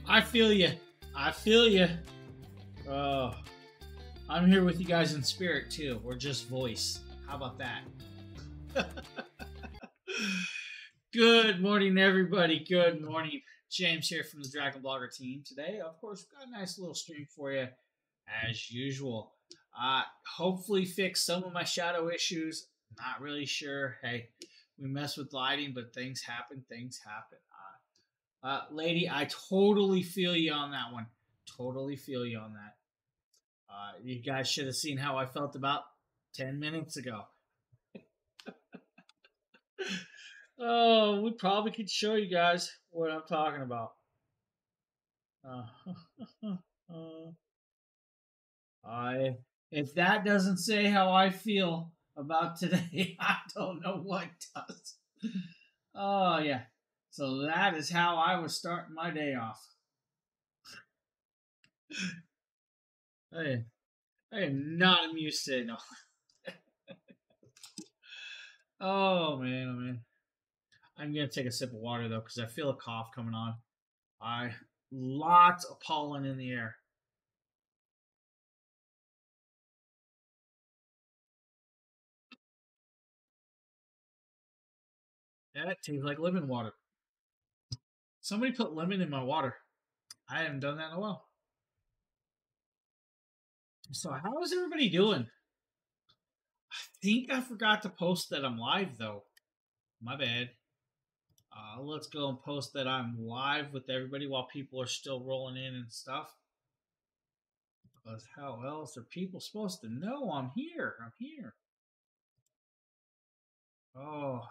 I feel you. I feel you. Oh, I'm here with you guys in spirit too, or just voice. How about that? Good morning, everybody. Good morning. James here from the Dragon Blogger team. Today, of course, we've got a nice little stream for you, as usual. Hopefully, fix some of my shadow issues. Not really sure. Hey, we mess with lighting, but things happen. Things happen. Lady, I totally feel you on that one. Totally feel you on that. You guys should have seen how I felt about 10 minutes ago. Oh, we probably could show you guys what I'm talking about. I if that doesn't say how I feel about today, I don't know what does. Oh yeah. So that is how I was starting my day off. I am not amused today, no. Oh man, oh man. I'm gonna take a sip of water though, because I feel a cough coming on. Lots of pollen in the air. That tastes like lemon water. Somebody put lemon in my water. I haven't done that in a while. So how is everybody doing? I think I forgot to post that I'm live though. My bad. Let's go and post that I'm live with everybody while people are still rolling in and stuff. Because how else are people supposed to know I'm here? I'm here. Oh,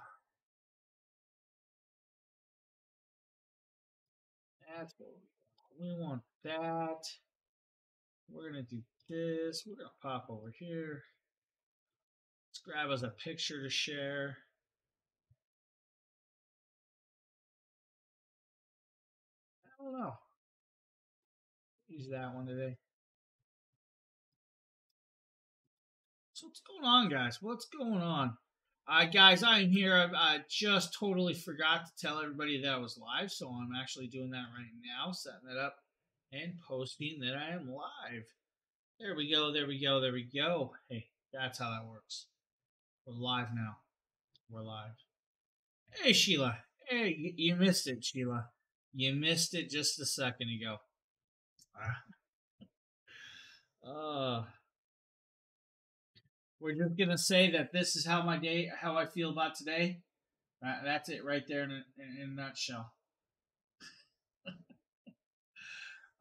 that's what we want. That. We're gonna do this. We're gonna pop over here. Let's grab us a picture to share. I don't know. Use that one today. So what's going on, guys? What's going on? Guys, I'm here. I just totally forgot to tell everybody that I was live, so I'm actually doing that right now, setting it up and posting that I am live. There we go. There we go. There we go. Hey, that's how that works. We're live now. We're live. Hey, Sheila. Hey, you missed it, Sheila. You missed it just a second ago. Uh, we're just gonna say that this is how my day, how I feel about today. That's it right there in a nutshell.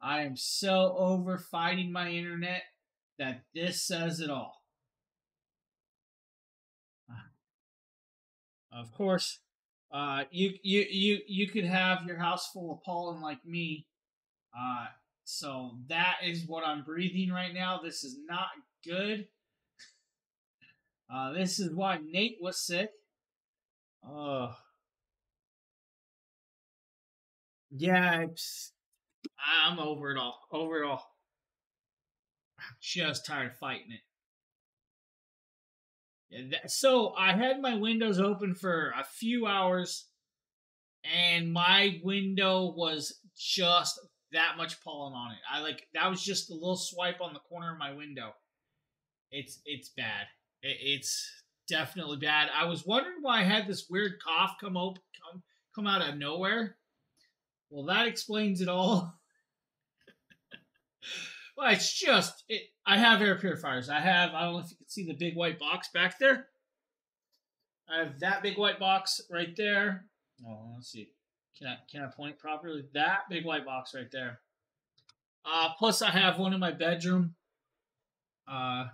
I am so over fighting my internet that this says it all. Of course, you could have your house full of pollen like me. Uh, so that is what I'm breathing right now. This is not good. This is why Nate was sick. Uh, yeah, I'm over it all. Over it all. I'm just tired of fighting it. So I had my windows open for a few hours, and my window was just that much pollen on it. That was just a little swipe on the corner of my window. It's bad. It's definitely bad. I was wondering why I had this weird cough come out of nowhere. Well, that explains it all. Well, it's just it. I have air purifiers. I don't know if you can see the big white box back there. I have that big white box right there. Oh, let's see. Can I point properly? That big white box right there. Plus, I have one in my bedroom. Uh,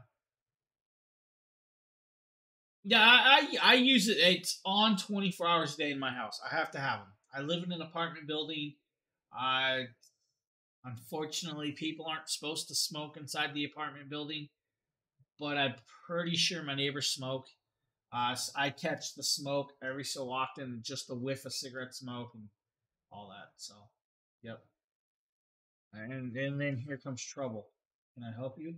yeah, I use it. It's on 24 hours a day in my house. I have to have them. I live in an apartment building. I Unfortunately, people aren't supposed to smoke inside the apartment building, but I'm pretty sure my neighbors smoke. I catch the smoke every so often, just a whiff of cigarette smoke and all that. So, yep. And then here comes trouble. Can I help you?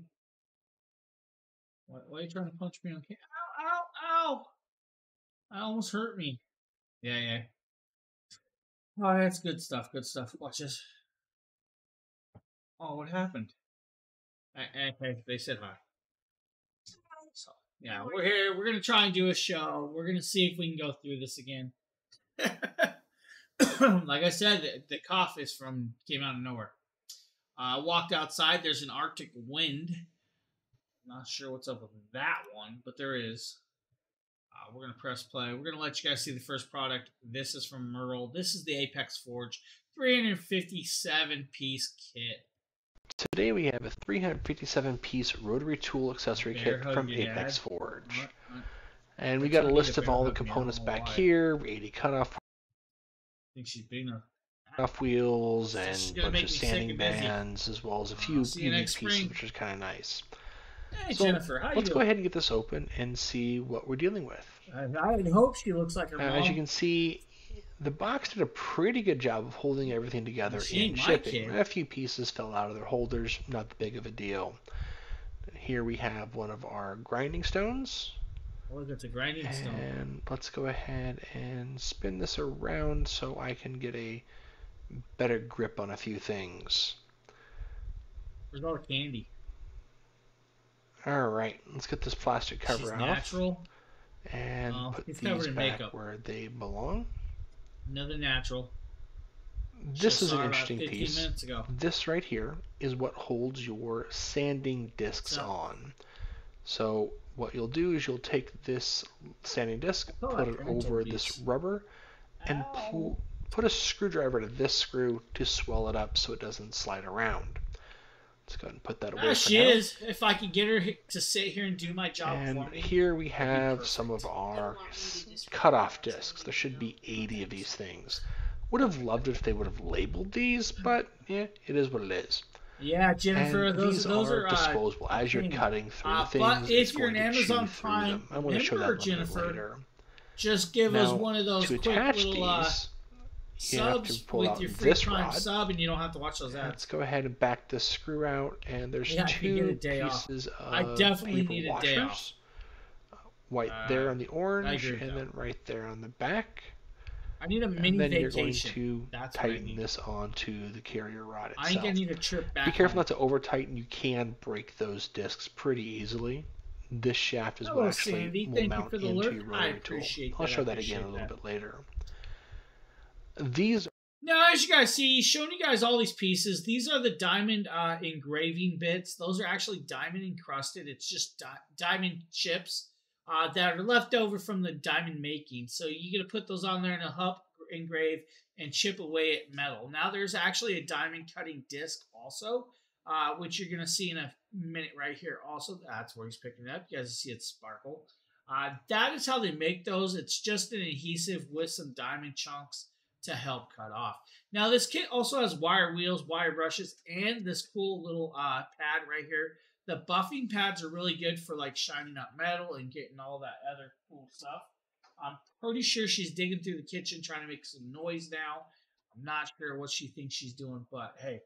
Why are you trying to punch me on camera? Ow, ow, ow! I almost hurt me. Yeah, yeah. Oh, that's good stuff. Good stuff. Watch this. Oh, what happened? Hey, they said hi. So, yeah, we're here. We're gonna try and do a show. We're gonna see if we can go through this again. Like I said, the cough is came out of nowhere. I walked outside. There's an Arctic wind. Not sure what's up with that one, but there is. We're going to press play. We're going to let you guys see the first product. This is from Merle. This is the Apex Forge 357-piece kit. Today we have a 357-piece rotary tool accessory kit from Apex Forge. And we got a list of all the components back here, 80 cutoff wheels, and a bunch of sanding bands, as well as a few unique pieces, which is kind of nice. Hey, so Jennifer, how let's go ahead and get this open and see what we're dealing with. I hope she looks like her mom. As you can see, the box did a pretty good job of holding everything together in shipping. A few pieces fell out of their holders, not that big of a deal. Here we have one of our grinding stones. Oh, that's a grinding stone. And let's go ahead and spin this around so I can get a better grip on a few things. Where's all the candy? Alright, let's get this plastic cover off. Natural. And put these back where they belong. Another natural. This is an interesting piece. This right here is what holds your sanding discs on. So what you'll do is you'll take this sanding disc, put it over this rubber, and put a screwdriver to this screw to swell it up so it doesn't slide around. Let's go ahead and put that away. She is. If I could get her to sit here and do my job for me. And here we have some of our cutoff discs. There should be 80 of these things. Would have loved it if they would have labeled these, but yeah, it is what it is. Yeah, Jennifer, and those are disposable. As you're cutting through things, but if you're an Amazon Prime I'm going to show that Jennifer, later. Just give us one of those quick little subs with your free Prime sub, and you don't have to watch those ads. Let's go ahead and back this screw out, and there's two pieces of I definitely need a day off. White there on the orange, and then right there on the back. I need a mini vacation. And then you're going to tighten this onto the carrier rod itself. I think I need a trip back. Be careful not to over tighten. You can break those discs pretty easily. This shaft is what actually will mount into your rotary tool. I'll show that again a little bit later. Now, as you guys see, showing you guys all these pieces. These are the diamond engraving bits. Those are actually diamond encrusted. It's just diamond chips that are left over from the diamond making. So you're going to put those on there and help engrave and chip away at metal. Now, there's actually a diamond cutting disc also, which you're going to see in a minute right here. Also, that's where he's picking it up. You guys see it sparkle. That is how they make those. It's just an adhesive with some diamond chunks to help cut off. Now, this kit also has wire wheels, wire brushes, and this cool little pad right here. The buffing pads are really good for like shining up metal and getting all that other cool stuff. I'm pretty sure she's digging through the kitchen trying to make some noise now. I'm not sure what she thinks she's doing, but hey.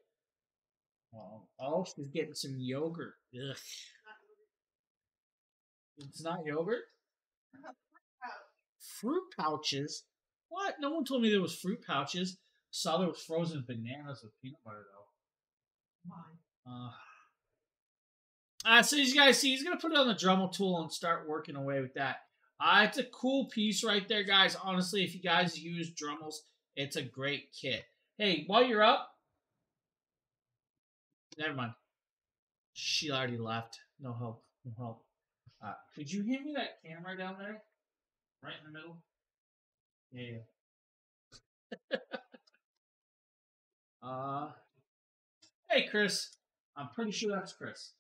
Oh, she's getting some yogurt. Ugh. It's not yogurt? Fruit pouches? What? No one told me there was fruit pouches. Saw there was frozen bananas with peanut butter, though. So as you guys see, he's going to put it on the Dremel tool and start working away with that. It's a cool piece right there, guys. Honestly, if you guys use Dremels, it's a great kit. Hey, while you're up... Never mind. She already left. No help. No help. Could you hand me that camera down there? Right in the middle? Yeah. Hey, Chris. I'm pretty sure that's Chris.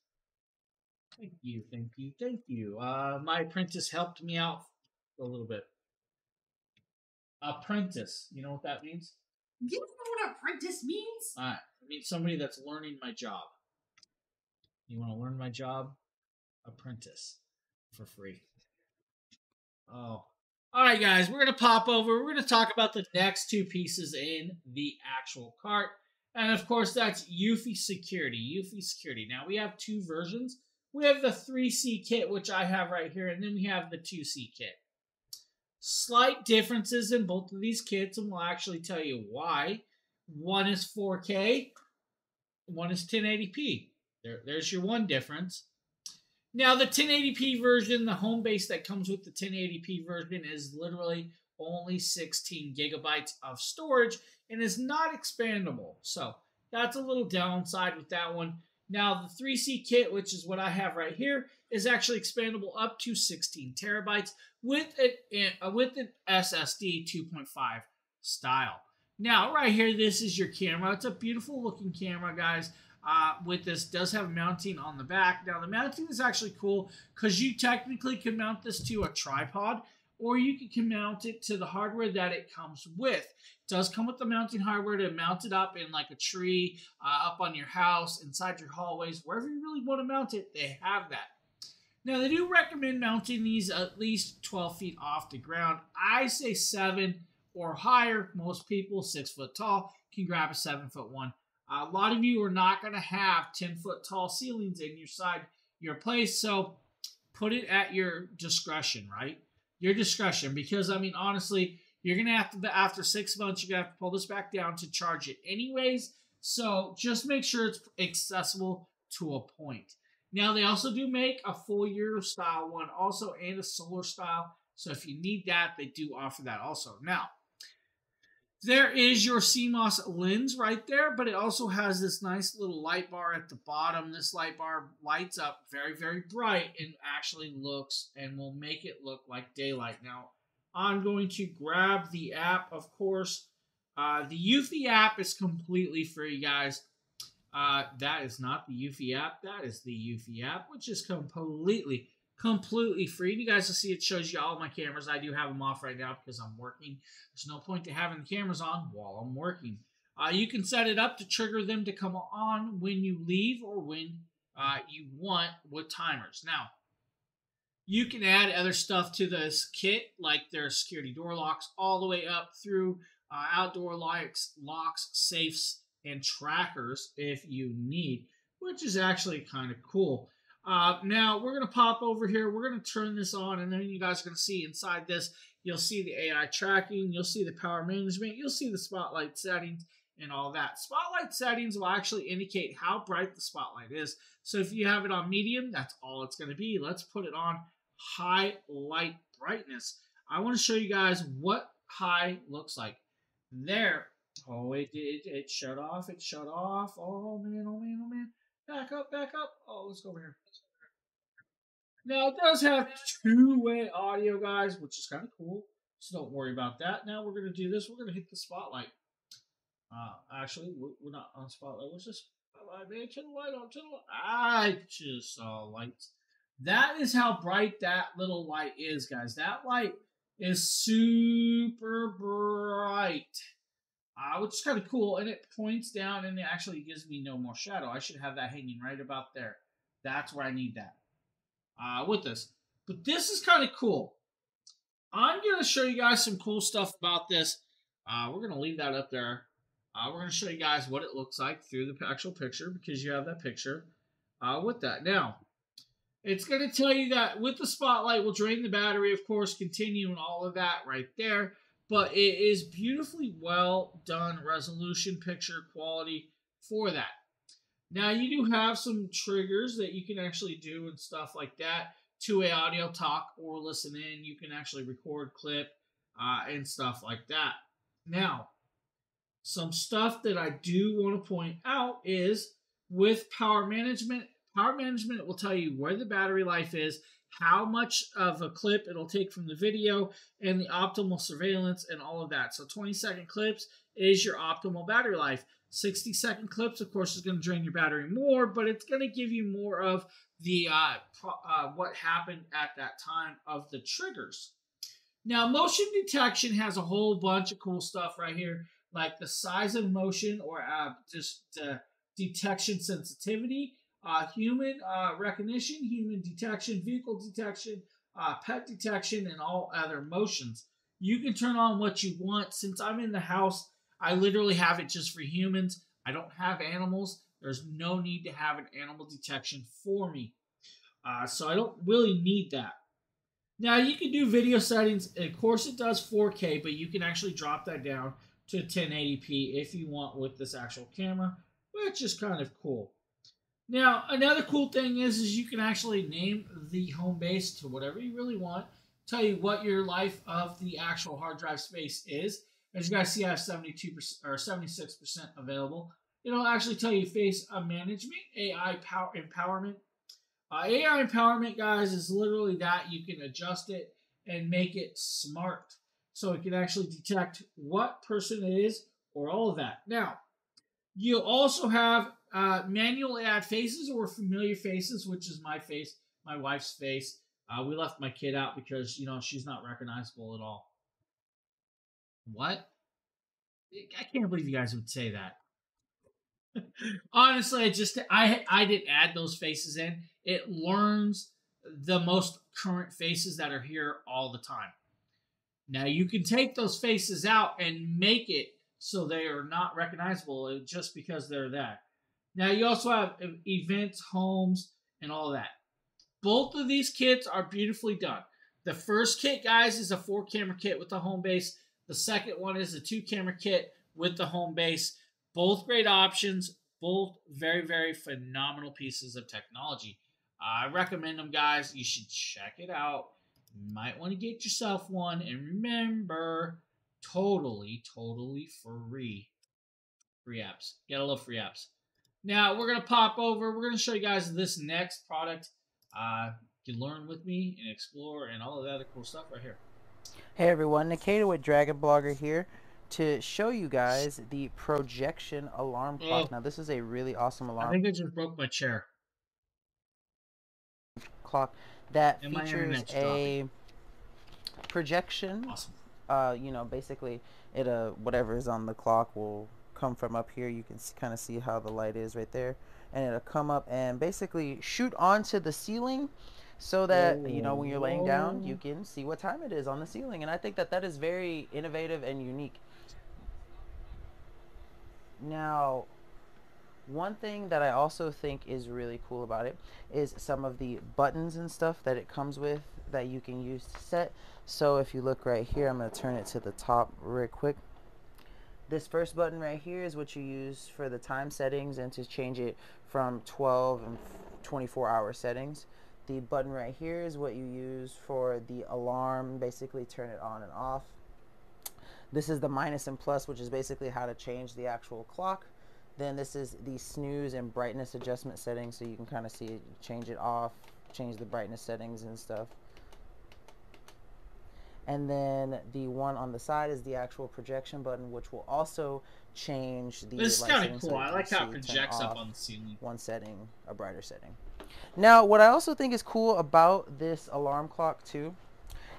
Thank you, thank you, thank you. My apprentice helped me out a little bit. Apprentice. You know what that means? You don't know what apprentice means? It means somebody that's learning my job. You want to learn my job? Apprentice. For free. Oh. Alright, guys. We're going to pop over. We're going to talk about the next two pieces in the actual cart. And, of course, that's Eufy Security. Eufy Security. Now, we have two versions. We have the 3C kit, which I have right here, and then we have the 2C kit. Slight differences in both of these kits, and we'll actually tell you why. One is 4K, one is 1080p. There's your one difference. Now, the 1080p version, the home base that comes with the 1080p version is literally only 16 gigabytes of storage and is not expandable. So that's a little downside with that one. Now, the 3C kit, which is what I have right here, is actually expandable up to 16 terabytes with an SSD 2.5 style. Now, right here, this is your camera. It's a beautiful looking camera, guys. With this, does have mounting on the back. Now, the mounting is actually cool because you technically can mount this to a tripod, or you can mount it to the hardware that it comes with. It does come with the mounting hardware to mount it up in like a tree, up on your house, inside your hallways, wherever you really want to mount it, they have that. Now, they do recommend mounting these at least 12 feet off the ground. I say 7 or higher. Most people, 6 foot tall, can grab a 7-foot one. A lot of you are not going to have 10-foot tall ceilings in your place, so put it at your discretion, right? Your discretion, because, I mean, honestly, you're going to have to, after 6 months, you're going to have to pull this back down to charge it anyways, so just make sure it's accessible to a point. Now, they also do make a full year style one also, and a solar style, so if you need that, they do offer that also. Now, there is your CMOS lens right there, but it also has this nice little light bar at the bottom. This light bar lights up very, very bright and actually looks and will make it look like daylight. Now, I'm going to grab the app, of course. The Eufy app is completely free, guys. That is not the Eufy app. That is the Eufy app, which is completely free. You guys will see it shows you all my cameras. I do have them off right now because I'm working. There's no point to having the cameras on while I'm working. You can set it up to trigger them to come on when you leave or when you want with timers. Now, you can add other stuff to this kit, like their security door locks, all the way up through outdoor locks, safes, and trackers if you need, which is actually kind of cool. Now, we're going to pop over here. We're going to turn this on, and then you guys are going to see inside this, you'll see the AI tracking, you'll see the power management, you'll see the spotlight settings, and all that. Spotlight settings will actually indicate how bright the spotlight is. So if you have it on medium, that's all it's going to be. Let's put it on high light brightness. I want to show you guys what high looks like. There. Oh, it shut off. It shut off. Oh, man, oh, man, oh, man. Back up, back up. Oh, let's go over here. Now, it does have two-way audio, guys, which is kind of cool. So don't worry about that. Now we're going to do this. We're going to hit the spotlight. Actually, we're not on spotlight. What's this? Spotlight, man. Turn the light on. Turn the light. I just saw lights. That is how bright that little light is, guys. That light is super bright. Which is kind of cool, and it points down, and it actually gives me no more shadow. I should have that hanging right about there. That's where I need that with this. But this is kind of cool. I'm going to show you guys some cool stuff about this. We're going to leave that up there. We're going to show you guys what it looks like through the actual picture, because you have that picture with that. Now, it's going to tell you that with the spotlight, we'll drain the battery, of course, continue and all of that right there. But it is beautifully well done resolution picture quality for that. Now, you do have some triggers that you can actually do and stuff like that. Two-way audio, talk or listen in. You can actually record, clip, and stuff like that. Now, some stuff that I do want to point out is with power management. Power management will tell you where the battery life is, how much of a clip it'll take from the video, and the optimal surveillance and all of that. So 20-second clips is your optimal battery life. 60-second clips, of course, is going to drain your battery more, but it's going to give you more of the what happened at that time of the triggers. Now, motion detection has a whole bunch of cool stuff right here, like the size of motion or just detection sensitivity. Human recognition, human detection, vehicle detection, pet detection, and all other motions. You can turn on what you want. Since I'm in the house, I literally have it just for humans. I don't have animals. There's no need to have an animal detection for me. So I don't really need that. Now you can do video settings. Of course, it does 4K, but you can actually drop that down to 1080p if you want with this actual camera, which is kind of cool. Now, another cool thing is you can actually name the home base to whatever you really want. Tell you what your life of the actual hard drive space is. As you guys see, I have 72% or 76% available. It'll actually tell you face management, AI power empowerment. AI empowerment, guys, is literally that. You can adjust it and make it smart. So it can actually detect what person it is or all of that. Now, you'll also have manually add faces or familiar faces, which is my face, my wife's face. We left my kid out because, you know, she's not recognizable at all. What? I can't believe you guys would say that. Honestly, I didn't add those faces in. It learns the most current faces that are here all the time. Now you can take those faces out and make it so they are not recognizable just because they're that. Now you also have events, homes, and all that. Both of these kits are beautifully done. The first kit, guys, is a 4-camera kit with the home base. The second one is a 2-camera kit with the home base. Both great options. Both very, very phenomenal pieces of technology. I recommend them, guys. You should check it out. You might want to get yourself one. And remember, totally free. Free apps. Gotta love free apps. Now, we're going to pop over. We're going to show you guys this next product. You can learn with me and explore and all of that other cool stuff right here. Hey everyone, Nikita with Dragon Blogger here to show you guys the projection alarm clock. Now this is a really awesome alarm. I think I just broke my chair. Clock that features a projection. Awesome. You know, basically it whatever is on the clock will come from up here. You can kind of see how the light is right there, and it'll come up and basically shoot onto the ceiling so that you know when you're laying down you can see what time it is on the ceiling. And I think that that is very innovative and unique. Now, one thing that I also think is really cool about it is some of the buttons and stuff that it comes with that you can use to set. So if you look right here, I'm going to turn it to the top real quick. This first button right here is what you use for the time settings and to change it from 12 and 24-hour settings. The button right here is what you use for the alarm, basically turn it on and off. This is the minus and plus, which is basically how to change the actual clock. Then this is the snooze and brightness adjustment settings, so you can kind of see it, change it off, change the brightness settings and stuff. And then the one on the side is the actual projection button, which will also change the This is kind of cool. I like how it projects up on the ceiling. One setting, a brighter setting. Now, what I also think is cool about this alarm clock too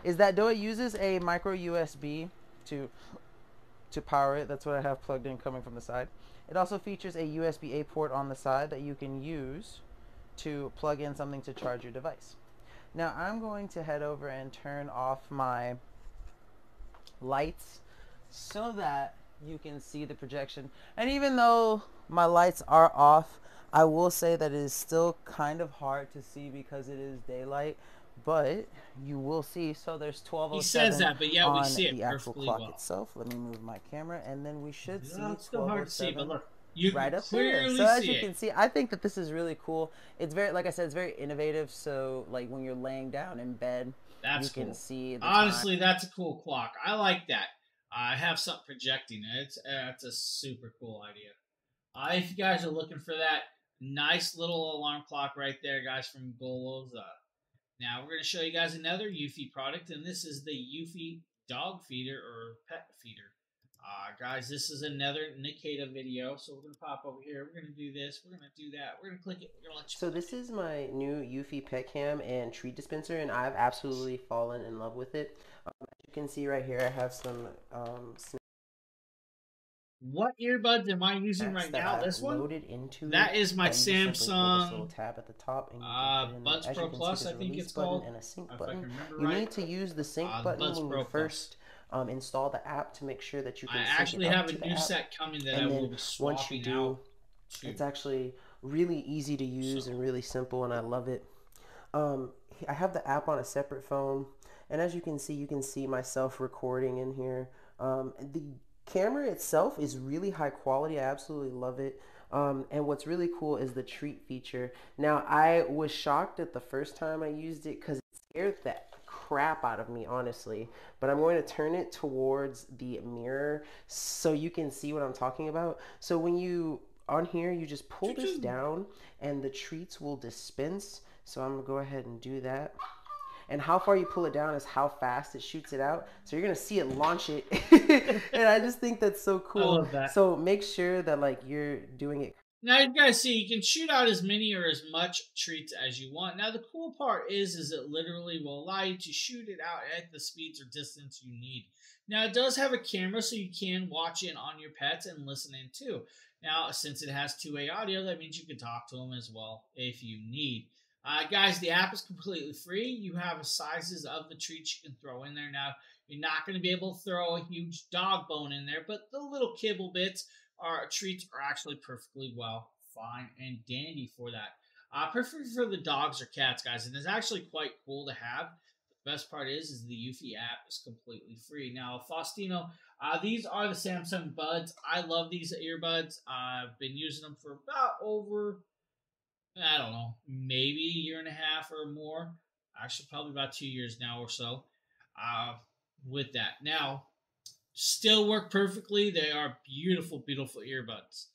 is that though it uses a micro USB to power it, that's what I have plugged in coming from the side. It also features a USB-A port on the side that you can use to plug in something to charge your device. Now I'm going to head over and turn off my lights so that you can see the projection. And even though my lights are off, I will say that it is still kind of hard to see because it is daylight, but you will see. So there's 12:07. He says that, but yeah, we see it the actual clock well. itself. Let me move my camera, and then we should see it's still hard to see, but look, you right can up there. clearly So as see you can see, I think that this is really cool. It's very, like I said, it's very innovative. So like when you're laying down in bed, That's you can cool. see the Honestly, time. that's a cool clock. I like that. I have something projecting it. It's a super cool idea. If you guys are looking for that nice little alarm clock right there, guys, from Golos. Now we're going to show you guys another Eufy product, and this is the Eufy dog feeder or pet feeder. Guys, this is another Nikita video, so we're going to pop over here. We're going to do this. We're going to do that. We're going to click it. We're going to let you So this is my new Eufy pet cam and treat dispenser, and I've absolutely fallen in love with it. As you can see right here, I have some What earbuds am I using right now? This one? Into that is my Samsung. Samsung Little tab at the top, and Buds Pro Plus, I think it's called. And a sync If button. I can remember You right. need to use the sync button Buds when Pro you first install the app to make sure that you can I sync actually it up have to a the new app. set coming that And I then will be swapping once you do, out to. it's actually really easy to use and really simple, and I love it. I have the app on a separate phone, And as you can see myself recording in here. The camera itself is really high quality. I absolutely love it. And what's really cool is the treat feature. Now, I was shocked at the first time I used it because it scared the crap out of me, honestly. But I'm going to turn it towards the mirror so you can see what I'm talking about. So when you, on here, you just pull this down and the treats will dispense. So I'm gonna go ahead and do that. And how far you pull it down is how fast it shoots it out. So you're gonna see it launch it. And I just think that's so cool. I love that. So make sure that like you're doing it. Now you guys see you can shoot out as many or as much treats as you want. Now the cool part is it literally will allow you to shoot it out at the speeds or distance you need. Now it does have a camera so you can watch it on your pets and listen in too. Now since it has two-way audio, that means you can talk to them as well if you need. Guys, the app is completely free. You have sizes of the treats you can throw in there. Now, you're not going to be able to throw a huge dog bone in there, but the little kibble bits treats are actually perfectly well, fine, and dandy for that. Perfect for the dogs or cats, guys, and it's actually quite cool to have. The best part is the Eufy app is completely free. Now, Faustino, these are the Samsung Buds. I love these earbuds. I've been using them for about over, I don't know, maybe a year and a half or more. Actually, probably about 2 years now or so with that. Now, still work perfectly. They are beautiful, beautiful earbuds.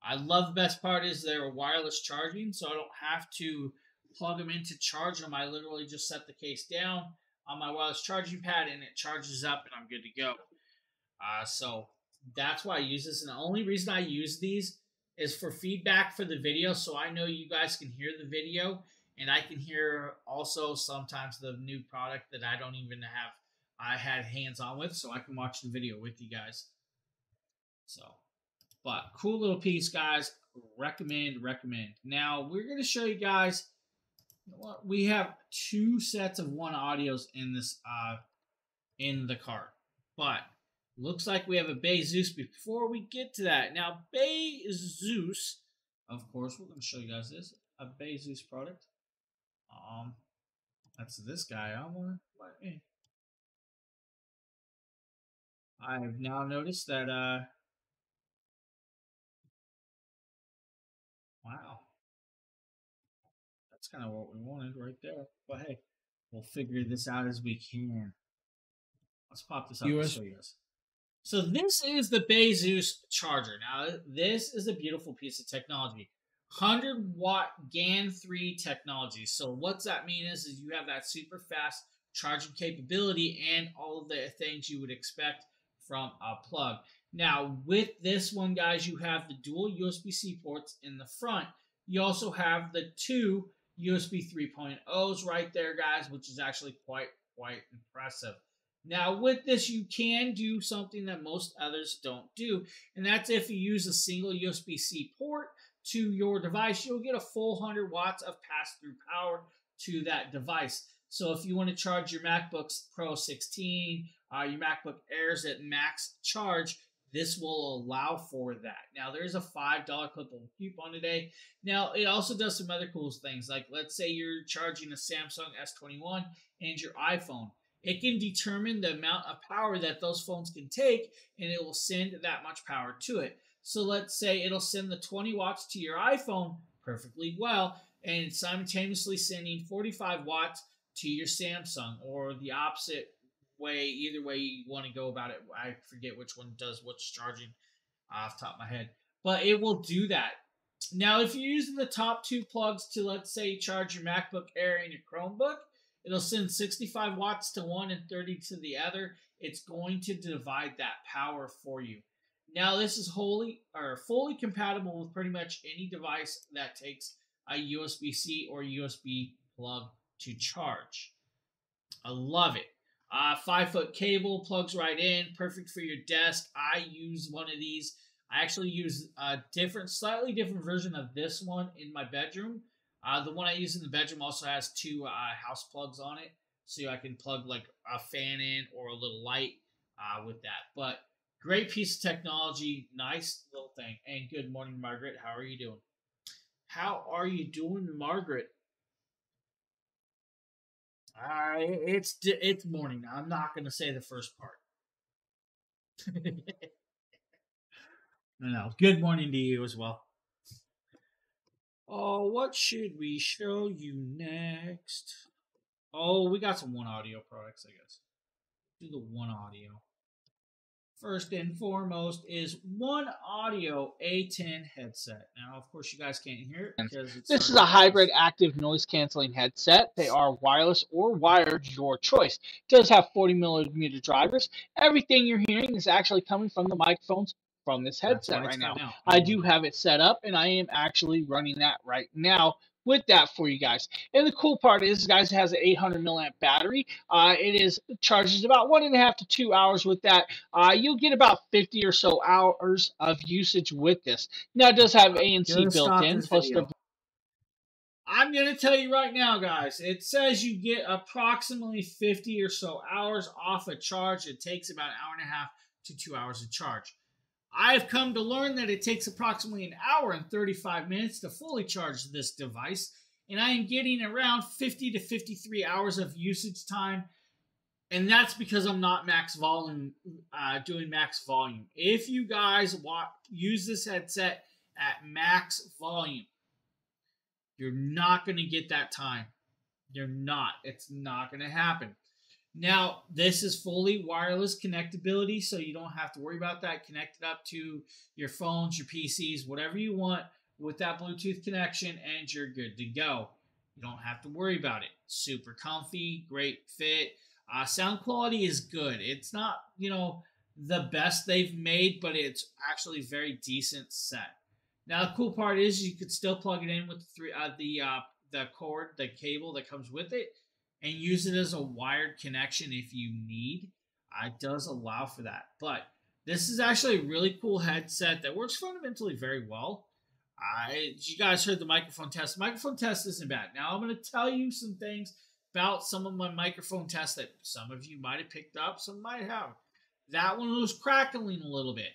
I love the best part is they're wireless charging, so I don't have to plug them in to charge them. I literally just set the case down on my wireless charging pad, and it charges up, and I'm good to go. So that's why I use this. And the only reason I use these is for feedback for the video, so I know you guys can hear the video, and I can hear also sometimes the new product that I don't even have I had hands-on with, so I can watch the video with you guys. So, but cool little piece, guys. Recommend. Now, we're going to show you guys, we have 2 sets of one audios in this in the cart, but looks like we have a Bezeus. Before we get to that, now Bezeus, of course, we're going to show you guys this, a Bezeus product. That's this guy. I've now noticed that, wow, that's kind of what we wanted right there. But hey, we'll figure this out as we can. Let's pop this up and show you guys. So this is the Bezeus charger. Now, this is a beautiful piece of technology. 100-watt GAN3 technology. So what's that mean is you have that super fast charging capability and all of the things you would expect from a plug. Now, with this one, guys, you have the dual USB-C ports in the front. You also have the 2 USB 3.0s right there, guys, which is actually quite impressive. Now, with this, you can do something that most others don't do, and that's if you use a single USB-C port to your device, you'll get a full 100 watts of pass-through power to that device. So if you want to charge your MacBook Pro 16, your MacBook Airs at max charge, this will allow for that. Now, there's a $5 clippable coupon today. Now, it also does some other cool things, like let's say you're charging a Samsung S21 and your iPhone. It can determine the amount of power that those phones can take, and it will send that much power to it. So let's say it'll send the 20 watts to your iPhone perfectly well, and simultaneously sending 45 watts to your Samsung, or the opposite way, either way you want to go about it. I forget which one does which charging off the top of my head, but it will do that. Now, if you're using the top 2 plugs to, let's say, charge your MacBook Air and your Chromebook, it'll send 65 watts to one and 30 to the other. It's going to divide that power for you. Now, this is fully compatible with pretty much any device that takes a USB-C or USB plug to charge. I love it. 5-foot cable, plugs right in, perfect for your desk. I use one of these. I actually use a slightly different version of this one in my bedroom. The one I use in the bedroom also has 2 house plugs on it, so I can plug like a fan in or a little light with that. But great piece of technology, nice little thing. And good morning, Margaret. How are you doing? How are you doing, Margaret? It's morning now. I'm not going to say the first part. No. Good morning to you as well. Oh, what should we show you next? Oh, we got some One Audio products, I guess. Do the One Audio. First and foremost is One Audio A10 headset. Now, of course, you guys can't hear it because this is a hybrid active noise canceling headset. They are wireless or wired, your choice. It does have 40mm drivers. Everything you're hearing is actually coming from the microphones from this headset right now. I do have it set up, and I am actually running that right now with that for you guys. And the cool part is, guys, it has an 800 milliamp battery. It charges about 1.5 to 2 hours with that. You'll get about 50 or so hours of usage with this. Now, it does have ANC built in. Plus, I'm going to tell you right now, guys, it says you get approximately 50 or so hours off a charge. It takes about 1.5 to 2 hours to charge. I've come to learn that it takes approximately 1 hour and 35 minutes to fully charge this device, and I am getting around 50 to 53 hours of usage time, and that's because I'm not max volume, doing max volume. If you guys use this headset at max volume, you're not going to get that time. You're not. It's not going to happen. Now, this is fully wireless connectability, so you don't have to worry about that. Connect it up to your phones, your PCs, whatever you want with that Bluetooth connection, and you're good to go. You don't have to worry about it. Super comfy, great fit. Sound quality is good. It's not, the best they've made, but it's actually very decent set. Now, the cool part is you could still plug it in with the cord, the cable that comes with it, and use it as a wired connection if you need. It does allow for that. But this is actually a really cool headset that works fundamentally very well. You guys heard the microphone test. The microphone test isn't bad. Now, I'm going to tell you some things about some of my microphone tests that some of you might have picked up, some might have. That one was crackling a little bit.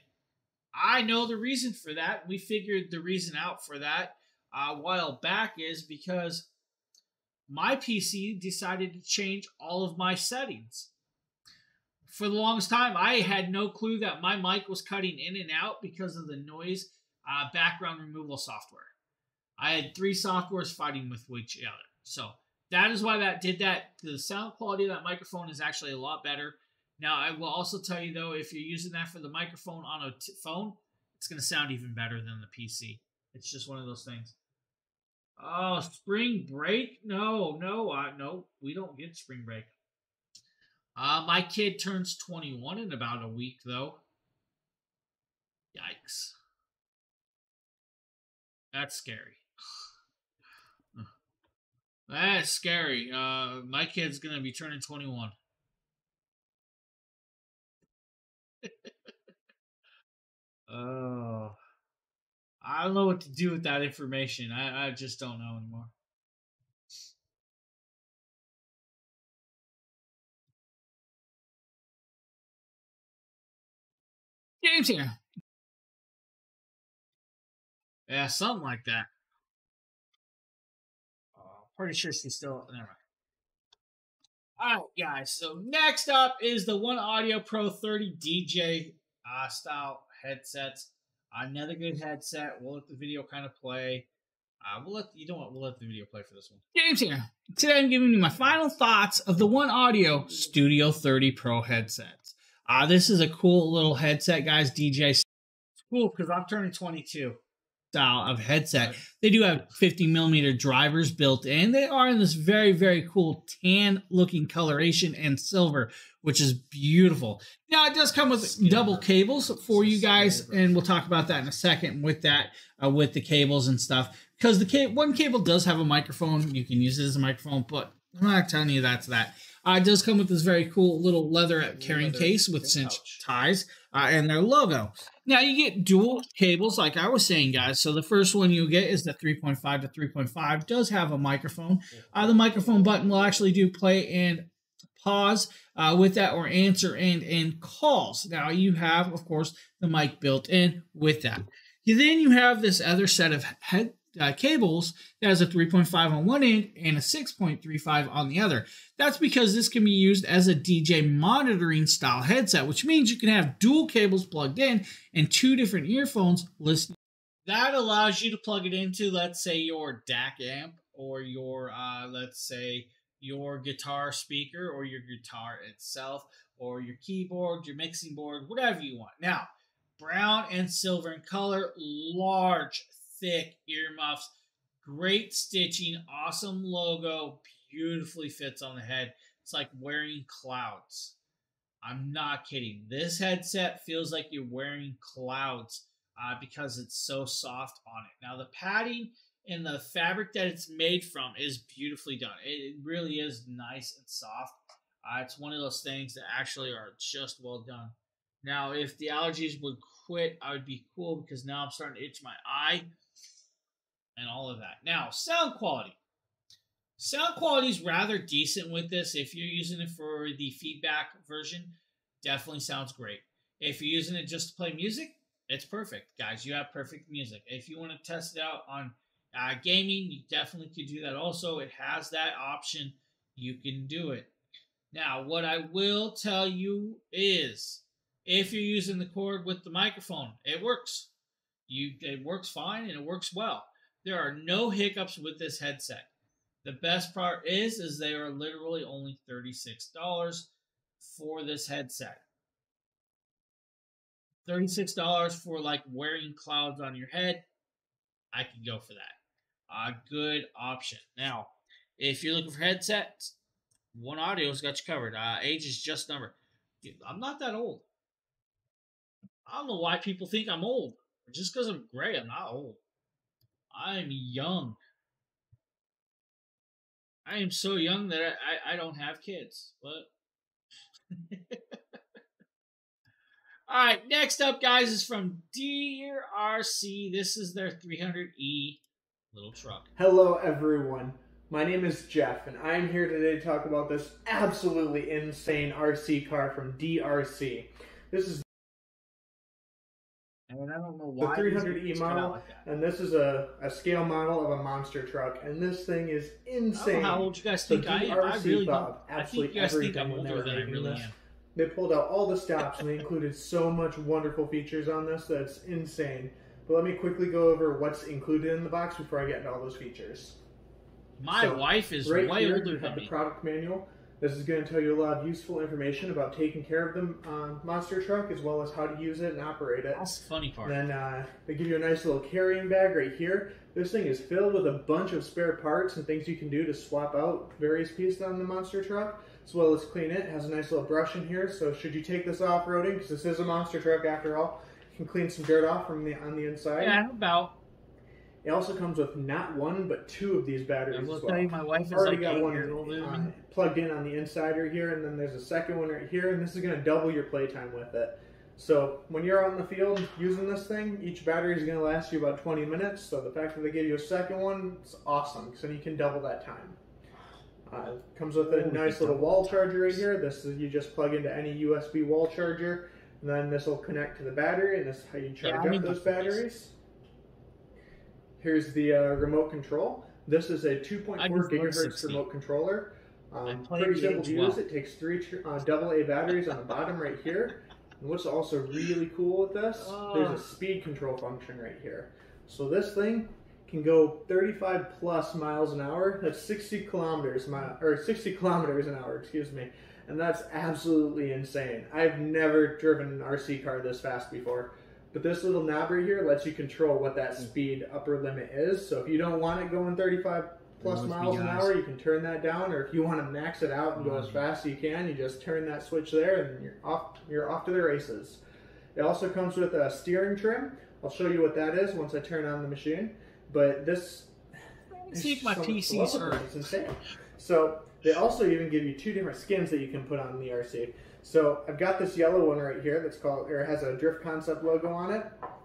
I know the reason for that. We figured the reason out for that a while back is because my PC decided to change all of my settings. For the longest time, I had no clue that my mic was cutting in and out because of the noise background removal software. I had 3 softwares fighting with each other. So that is why that did that. The sound quality of that microphone is actually a lot better. Now, I will also tell you, though, if you're using that for the microphone on a phone, it's going to sound even better than the PC. It's just one of those things. Oh, spring break? No, we don't get spring break. My kid turns 21 in about a week, though. Yikes. That's scary. That's scary. My kid's going to be turning 21. Oh. I don't know what to do with that information. I just don't know anymore. James here. Yeah, something like that. Pretty sure she's still... Never mind. Alright, guys. So next up is the One Audio Pro 30 DJ style headsets. Another good headset. We'll let the video kind of play. We'll let the video play for this one. James here. Today I'm giving you my final thoughts of the One Audio Studio 30 Pro headsets. This is a cool little headset, guys. DJ. It's cool because I'm turning 22. Style of headset. They do have 50mm drivers built in. They are in this very, very cool tan looking coloration and silver, which is beautiful. Now, it does come with double cables for you guys, and we'll talk about that in a second with that, with the cables and stuff. Because the one cable does have a microphone. You can use it as a microphone, but I'm not telling you that's that. It does come with this very cool little leather carrying case with cinch ties and their logo. Now, you get dual cables, like I was saying, guys. So the first one you get is the 3.5 to 3.5. It does have a microphone. The microphone button will actually do play and pause with that, or answer and end calls. Now, you have, of course, the mic built in with that. Then you have this other set of cables that has a 3.5 on one end and a 6.35 on the other. That's because this can be used as a DJ monitoring style headset, which means you can have dual cables plugged in and 2 different earphones listening. That allows you to plug it into, let's say, your DAC amp or your, let's say, your guitar speaker or your guitar itself or your keyboard, your mixing board, whatever you want. Now, brown and silver in color, large, thick earmuffs, great stitching, awesome logo, beautifully fits on the head. It's like wearing clouds. I'm not kidding. This headset feels like you're wearing clouds because it's so soft on it. Now, the padding and the fabric that it's made from is beautifully done. It really is nice and soft. It's one of those things that actually are just well done. Now, if the allergies would quit, I would be cool because now I'm starting to itch my eye and all of that. Now, sound quality. Sound quality is rather decent with this. If you're using it for the feedback version, definitely sounds great. If you're using it just to play music, it's perfect. Guys, you have perfect music. If you want to test it out on gaming, you definitely could do that also. It has that option. You can do it. Now, what I will tell you is, if you're using the cord with the microphone, it works. It works fine and it works well. There are no hiccups with this headset. The best part is they are literally only $36 for this headset. $36 for like wearing clouds on your head. I could go for that. A good option. Now, if you're looking for headsets, One Audio's got you covered. Age is just number. Dude, I'm not that old. I don't know why people think I'm old. Just because I'm gray, I'm not old. I'm young. I am so young that I don't have kids. But all right, next up, guys, is from Deere RC. This is their 300E little truck. Hello, everyone. My name is Jeff, and I'm here today to talk about this absolutely insane RC car from DRC. This is and I don't know why the 300E model, like and this is a scale model of a monster truck, and this thing is insane. How old you guys think I am? I really don't. I think you guys think I'm older than I really am. They pulled out all the stops, and they included so much wonderful features on this that's insane. But let me quickly go over what's included in the box before I get into all those features. My wife is way older than me. The product manual. This is going to tell you a lot of useful information about taking care of the monster truck, as well as how to use it and operate it. That's the funny part. And then they give you a nice little carrying bag right here. This thing is filled with a bunch of spare parts and things you can do to swap out various pieces on the monster truck, as well as clean it. It has a nice little brush in here, so should you take this off-roading, because this is a monster truck after all, you can clean some dirt off on the inside. Yeah, about. It also comes with not one, but 2 of these batteries as well. Tell you, my wife is already like got 8 one years older than me. Plugged in on the inside right here, and then there's a second one right here, and this is going to double your playtime with it. So when you're out in the field using this thing, each battery is going to last you about 20 minutes, so the fact that they give you a second one, it's awesome, because then you can double that time. Comes with a nice little wall charger right here. This is, you just plug into any USB wall charger, and then this will connect to the battery, and this is how you charge up those batteries. Here's the remote control. This is a 2.4 gigahertz remote controller. Pretty simple to use. It takes 3 AA batteries on the bottom right here. And what's also really cool with this, there's a speed control function right here. So this thing can go 35 plus miles an hour. That's 60 kilometers an hour, excuse me. And that's absolutely insane. I've never driven an RC car this fast before. But this little knob right here lets you control what that speed upper limit is. So if you don't want it going 35 plus miles an hour, you can turn that down. Or if you want to max it out and go as fast as you can, you just turn that switch there and you're off to the races. It also comes with a steering trim. I'll show you what that is once I turn on the machine. But this is my PC's hurt. It's insane. So they also even give you 2 different skins that you can put on the RC. So I've got this yellow one right here that's called, or has a Drift Concept logo on it,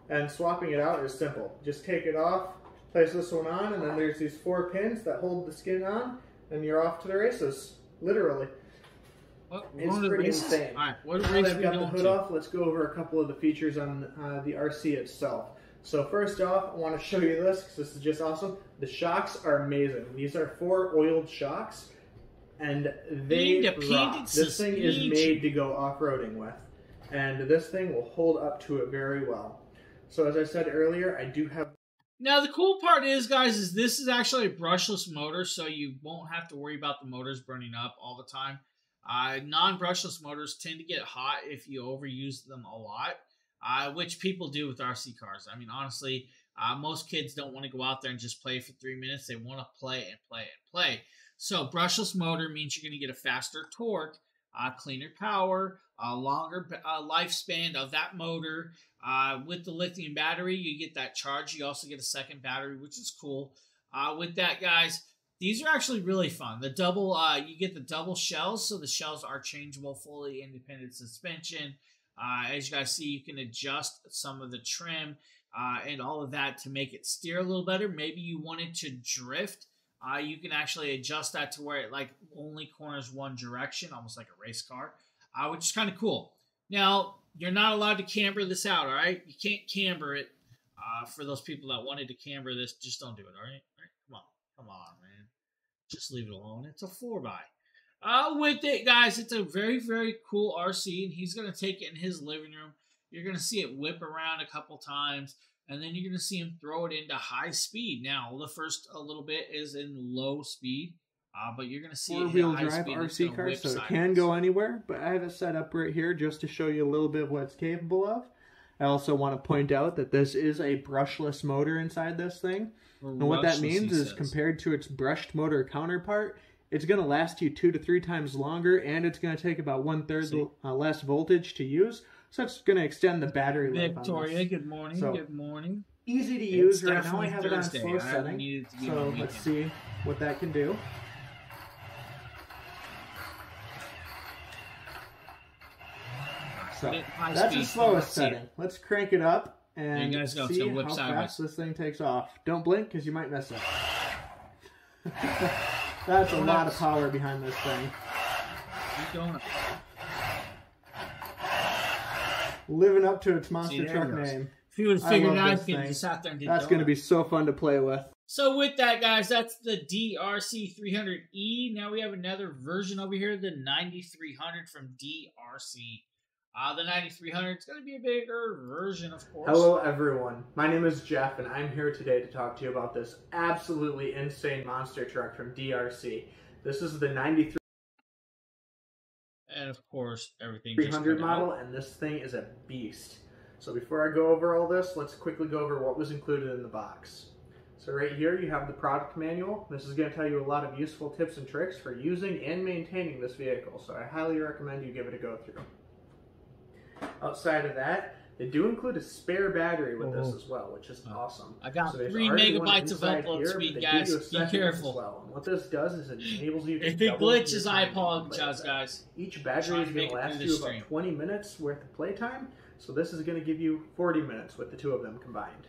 and swapping it out is simple. Just take it off, place this one on, and then there's these 4 pins that hold the skin on, and you're off to the races, literally. It's pretty insane. All right, what now that I've got the hood off, let's go over a couple of the features on the RC itself. So first off, I want to show you this because this is just awesome. The shocks are amazing. These are 4 oiled shocks, and they rock. This thing is made to go off-roading with, and this thing will hold up to it very well. So as I said earlier, I do have... Now the cool part is, guys, is this is actually a brushless motor, so you won't have to worry about the motors burning up all the time. Non-brushless motors tend to get hot if you overuse them a lot, which people do with RC cars. I mean, honestly, most kids don't want to go out there and just play for 3 minutes. They want to play and play and play. So brushless motor means you're going to get a faster torque, cleaner power, a longer lifespan of that motor. With the lithium battery, you get that charge. You also get a second battery, which is cool. With that, guys, these are actually really fun. The double, you get the double shells, so the shells are changeable, fully independent suspension. As you guys see, you can adjust some of the trim and all of that to make it steer a little better. Maybe you wanted to drift. You can actually adjust that to where it like only corners one direction, almost like a race car, which is kind of cool. Now, you're not allowed to camber this out, all right? You can't camber it. For those people that wanted to camber this, just don't do it, all right? Come on, man. Just leave it alone. It's a 4x. With it, guys, it's a very, very cool RC, and he's going to take it in his living room. You're going to see it whip around a couple times, and then you're going to see him throw it into high speed. Now, the first little bit is in low speed, but you're going to see four-wheel drive RC car, so it can go anywhere. But I have it set up right here just to show you a little bit of what it's capable of. I also want to point out that this is a brushless motor inside this thing. And what that means is compared to its brushed motor counterpart, it's going to last you 2 to 3 times longer, and it's going to take about 1/3 less voltage to use. So it's going to extend the battery life on this. Victoria, good morning. So, good morning. Easy to use. Right now I have it on slow setting. So let's see what that can do. So that's the slowest setting. Let's crank it up and see how fast this thing takes off. Don't blink because you might miss it. That's a lot of power behind this thing. Living up to its monster truck name. If you would have figured out, you just sat there and did That's going to be so fun to play with. So with that, guys, that's the DRC 300E. Now we have another version over here, the 9300 from DRC. The 9300 is going to be a bigger version, of course. Hello, everyone. My name is Jeff, and I'm here today to talk to you about this absolutely insane monster truck from DRC. This is the 9300. And of course, everything 300 model, and this thing is a beast. So before I go over all this, let's quickly go over what was included in the box. So right here you have the product manual. This is going to tell you a lot of useful tips and tricks for using and maintaining this vehicle, so I highly recommend you give it a go through. Outside of that, they do include a spare battery with this as well, which is awesome. I got 3 megabytes of upload speed, guys. Be careful. Well. And what this does is it enables you to if it glitches, I apologize, guys. Each battery is going to last you about 20 minutes worth of playtime, so this is going to give you 40 minutes with the two of them combined.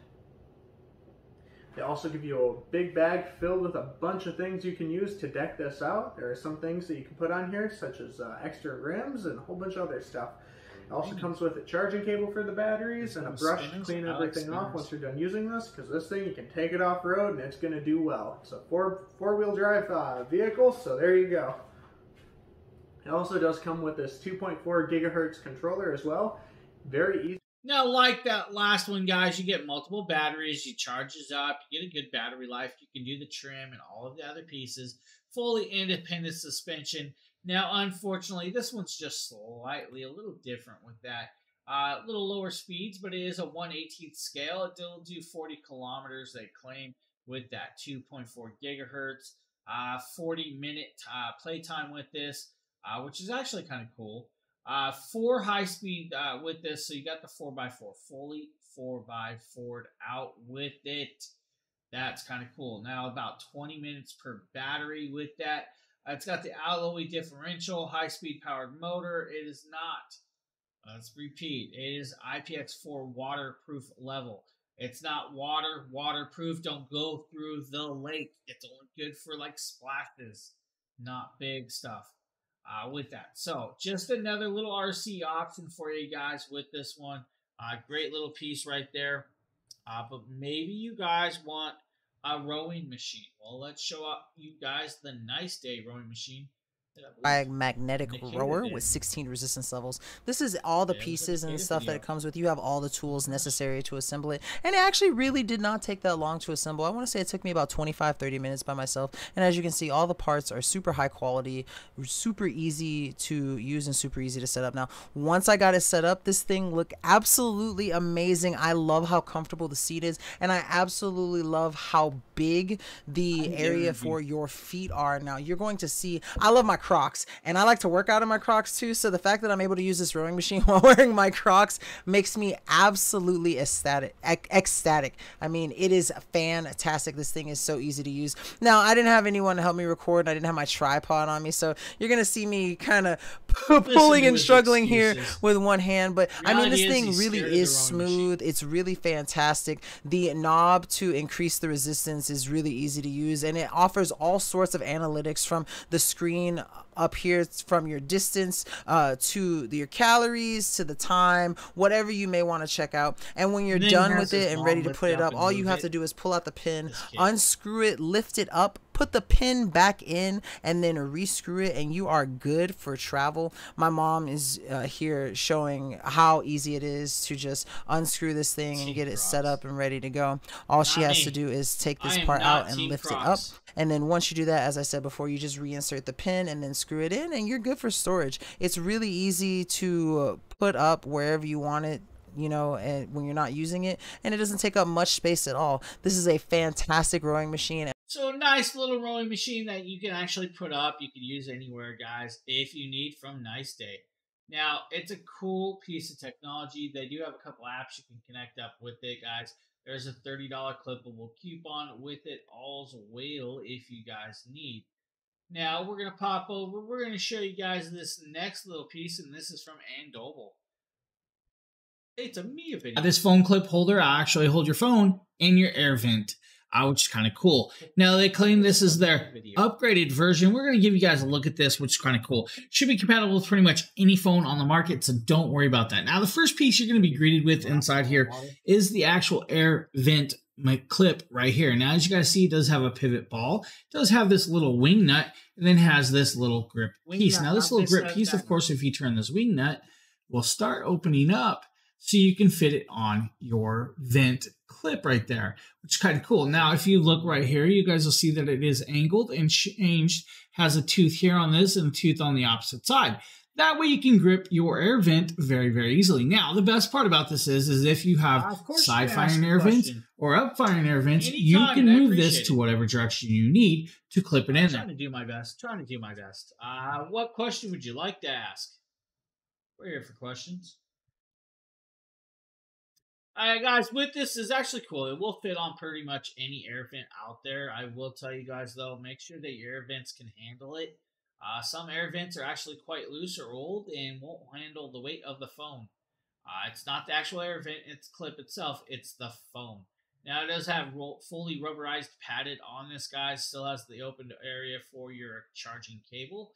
They also give you a big bag filled with a bunch of things you can use to deck this out. There are some things that you can put on here, such as extra rims and a whole bunch of other stuff. It also comes with a charging cable for the batteries and a brush to clean everything off once you're done using this, because this thing, you can take it off road and it's going to do well. It's a four-wheel drive vehicle, so there you go. It also does come with this 2.4 gigahertz controller as well. Very easy. Now, like that last one, guys, you get multiple batteries, you charge it up, you get a good battery life, you can do the trim and all of the other pieces, fully independent suspension. Now, unfortunately, this one's just slightly a little different with that. A little lower speeds, but it is a 1/18th scale. It will do 40 kilometers, they claim, with that 2.4 gigahertz. 40-minute playtime with this, which is actually kind of cool. 4 high-speed with this, so you got the 4x4, fully 4x4 out with it. That's kind of cool. Now, about 20 minutes per battery with that. It's got the alloy differential, high-speed powered motor. It is not, let's repeat, it is IPX4 waterproof level. It's not waterproof. Don't go through the lake. It's only good for like splashes, not big stuff with that. So just another little RC option for you guys with this one. Great little piece right there. But maybe you guys want a rowing machine. Well, let's show up you guys the Nice Day rowing machine. Magnetic rower with 16 resistance levels. This is all the pieces and stuff that it comes with. You have all the tools necessary to assemble it, and it actually really did not take that long to assemble. I want to say it took me about 25-30 minutes by myself, and as you can see, all the parts are super high quality, super easy to use, and super easy to set up. Now, once I got it set up, this thing looked absolutely amazing. I love how comfortable the seat is, and I absolutely love how big the area for your feet are. Now, you're going to see, I love my Crocs, and I like to work out in my Crocs too, so the fact that I'm able to use this rowing machine while wearing my Crocs makes me absolutely ecstatic. I mean, it is fantastic. This thing is so easy to use. Now, I didn't have anyone to help me record, and I didn't have my tripod on me, so you're gonna see me kind of pulling and struggling here with one hand, but I mean, this thing really is smooth. It's really fantastic. The knob to increase the resistance is really easy to use, and it offers all sorts of analytics from the screen up here, from your distance to your calories, to the time, whatever you may want to check out. And when you're done with it and ready to put it up, all you have to do is pull out the pin, unscrew it, lift it up, put the pin back in, and then rescrew it, and you are good for travel. My mom is here showing how easy it is to just unscrew this thing and get it set up and ready to go. All she has to do is take this part out and lift it up, and then once you do that, as I said before, you just reinsert the pin and then screw it in, and you're good for storage. It's really easy to put up wherever you want it, you know, and when you're not using it, and it doesn't take up much space at all. This is a fantastic rowing machine. So a nice little rowing machine that you can actually put up. You can use anywhere, guys, if you need, from Nice Day. Now, it's a cool piece of technology. They do have a couple apps you can connect up with it, guys. There's a $30 clippable coupon with it, all's well, if you guys need. Now, we're going to pop over. We're going to show you guys this next little piece, and this is from Andoble. It's a Mia video. This phone clip holder actually hold your phone in your air vent, which is kind of cool. Now, they claim this is their upgraded version. We're going to give you guys a look at this, which is kind of cool. Should be compatible with pretty much any phone on the market, so don't worry about that. Now, the first piece you're going to be greeted with inside here is the actual air vent clip right here. Now, as you guys see, it does have a pivot ball. It does have this little wing nut, and then has this little grip piece. Now, this little grip piece, of course, if you turn this wing nut, will start opening up, so you can fit it on your vent clip right there, which is kind of cool. Now, if you look right here, you guys will see that it is angled and changed, has a tooth here on this and a tooth on the opposite side. That way you can grip your air vent very, very easily. Now, the best part about this is if you have side firing air vents or up firing air vents, you can move this to whatever direction you need to clip it in there. Trying to do my best. What question would you like to ask? We're here for questions. Alright, guys, with this is actually cool. It will fit on pretty much any air vent out there. I will tell you guys, though, make sure that your air vents can handle it. Some air vents are actually quite loose or old and won't handle the weight of the phone. It's not the actual air vent, it's clip itself, it's the foam. Now, it does have fully rubberized padded on this, guys. Still has the open area for your charging cable.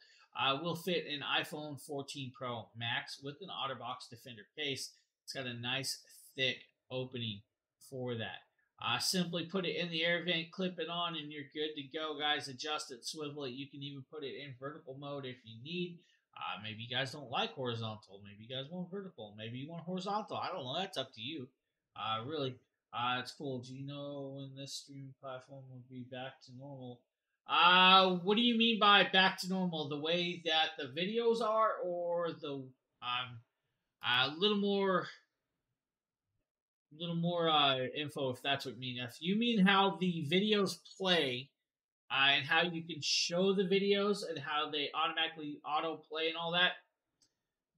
Will fit an iPhone 14 Pro Max with an OtterBox Defender case. It's got a nice thick opening for that. Simply put it in the air vent, clip it on, and you're good to go, guys. Adjust it, swivel it. You can even put it in vertical mode if you need. Maybe you guys don't like horizontal. Maybe you guys want vertical. Maybe you want horizontal. I don't know. That's up to you. Really, it's cool. Do you know when this streaming platform will be back to normal? What do you mean by back to normal? The way that the videos are, or the a little more info, if that's what you mean. If you mean how the videos play and how you can show the videos and how they automatically auto play and all that,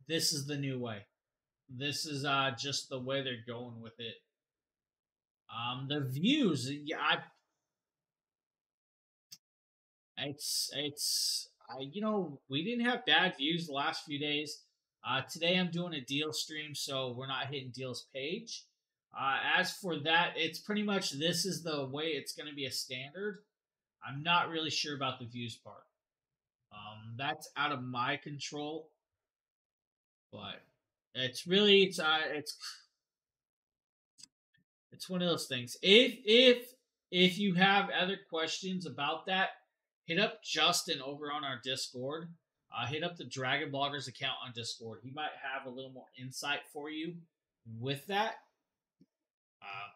this is the new way. This is just the way they're going with it. The views, yeah, you know, we didn't have bad views the last few days. Today I'm doing a deal stream, so we're not hitting deals page. As for that, it's pretty much this is the way it's going to be a standard. I'm not really sure about the views part. That's out of my control. But it's really it's it's one of those things. If you have other questions about that, hit up Justin over on our Discord. Hit up the Dragon Bloggers account on Discord. He might have a little more insight for you with that.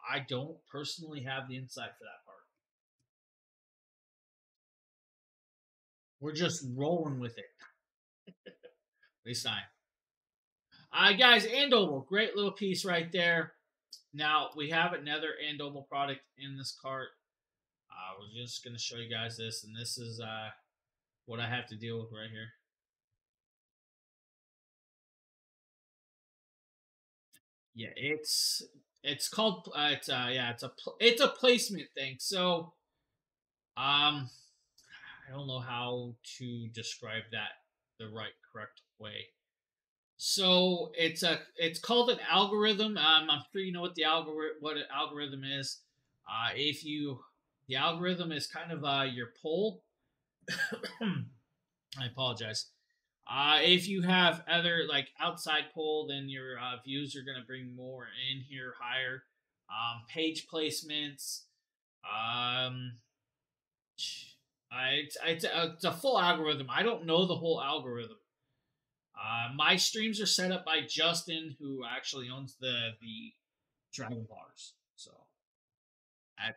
I don't personally have the insight for that part. We're just rolling with it. At least guys, Andoble, great little piece right there. Now, we have another Andoble product in this cart. We're just going to show you guys this, and this is what I have to deal with right here. Yeah, it's called it's a placement thing. So I don't know how to describe that the correct way. So it's called an algorithm. I'm sure you know what an algorithm is. The algorithm is kind of your poll. I apologize. If you have other like outside poll, then your views are gonna bring more in here higher. Page placements. It's a full algorithm. I don't know the whole algorithm. My streams are set up by Justin, who actually owns the Dragon Bloggers. So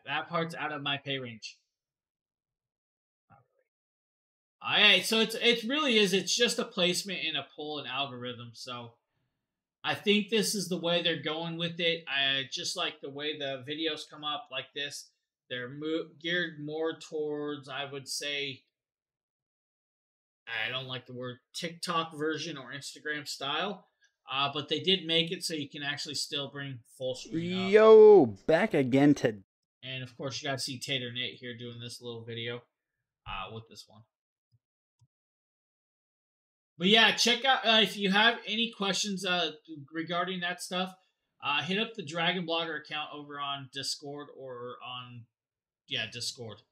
that part's out of my pay range. Alright, so it's just a placement in a poll and algorithm. So I think this is the way they're going with it. Just like the way the videos come up like this, they're geared more towards, I would say, I don't like the word TikTok version or Instagram style, but they did make it so you can actually still bring full screen up. Yo, back again to... And of course, you got to see Tater Nate here doing this little video with this one. But yeah, check out, if you have any questions regarding that stuff, hit up the Dragon Blogger account over on Discord or on, Discord.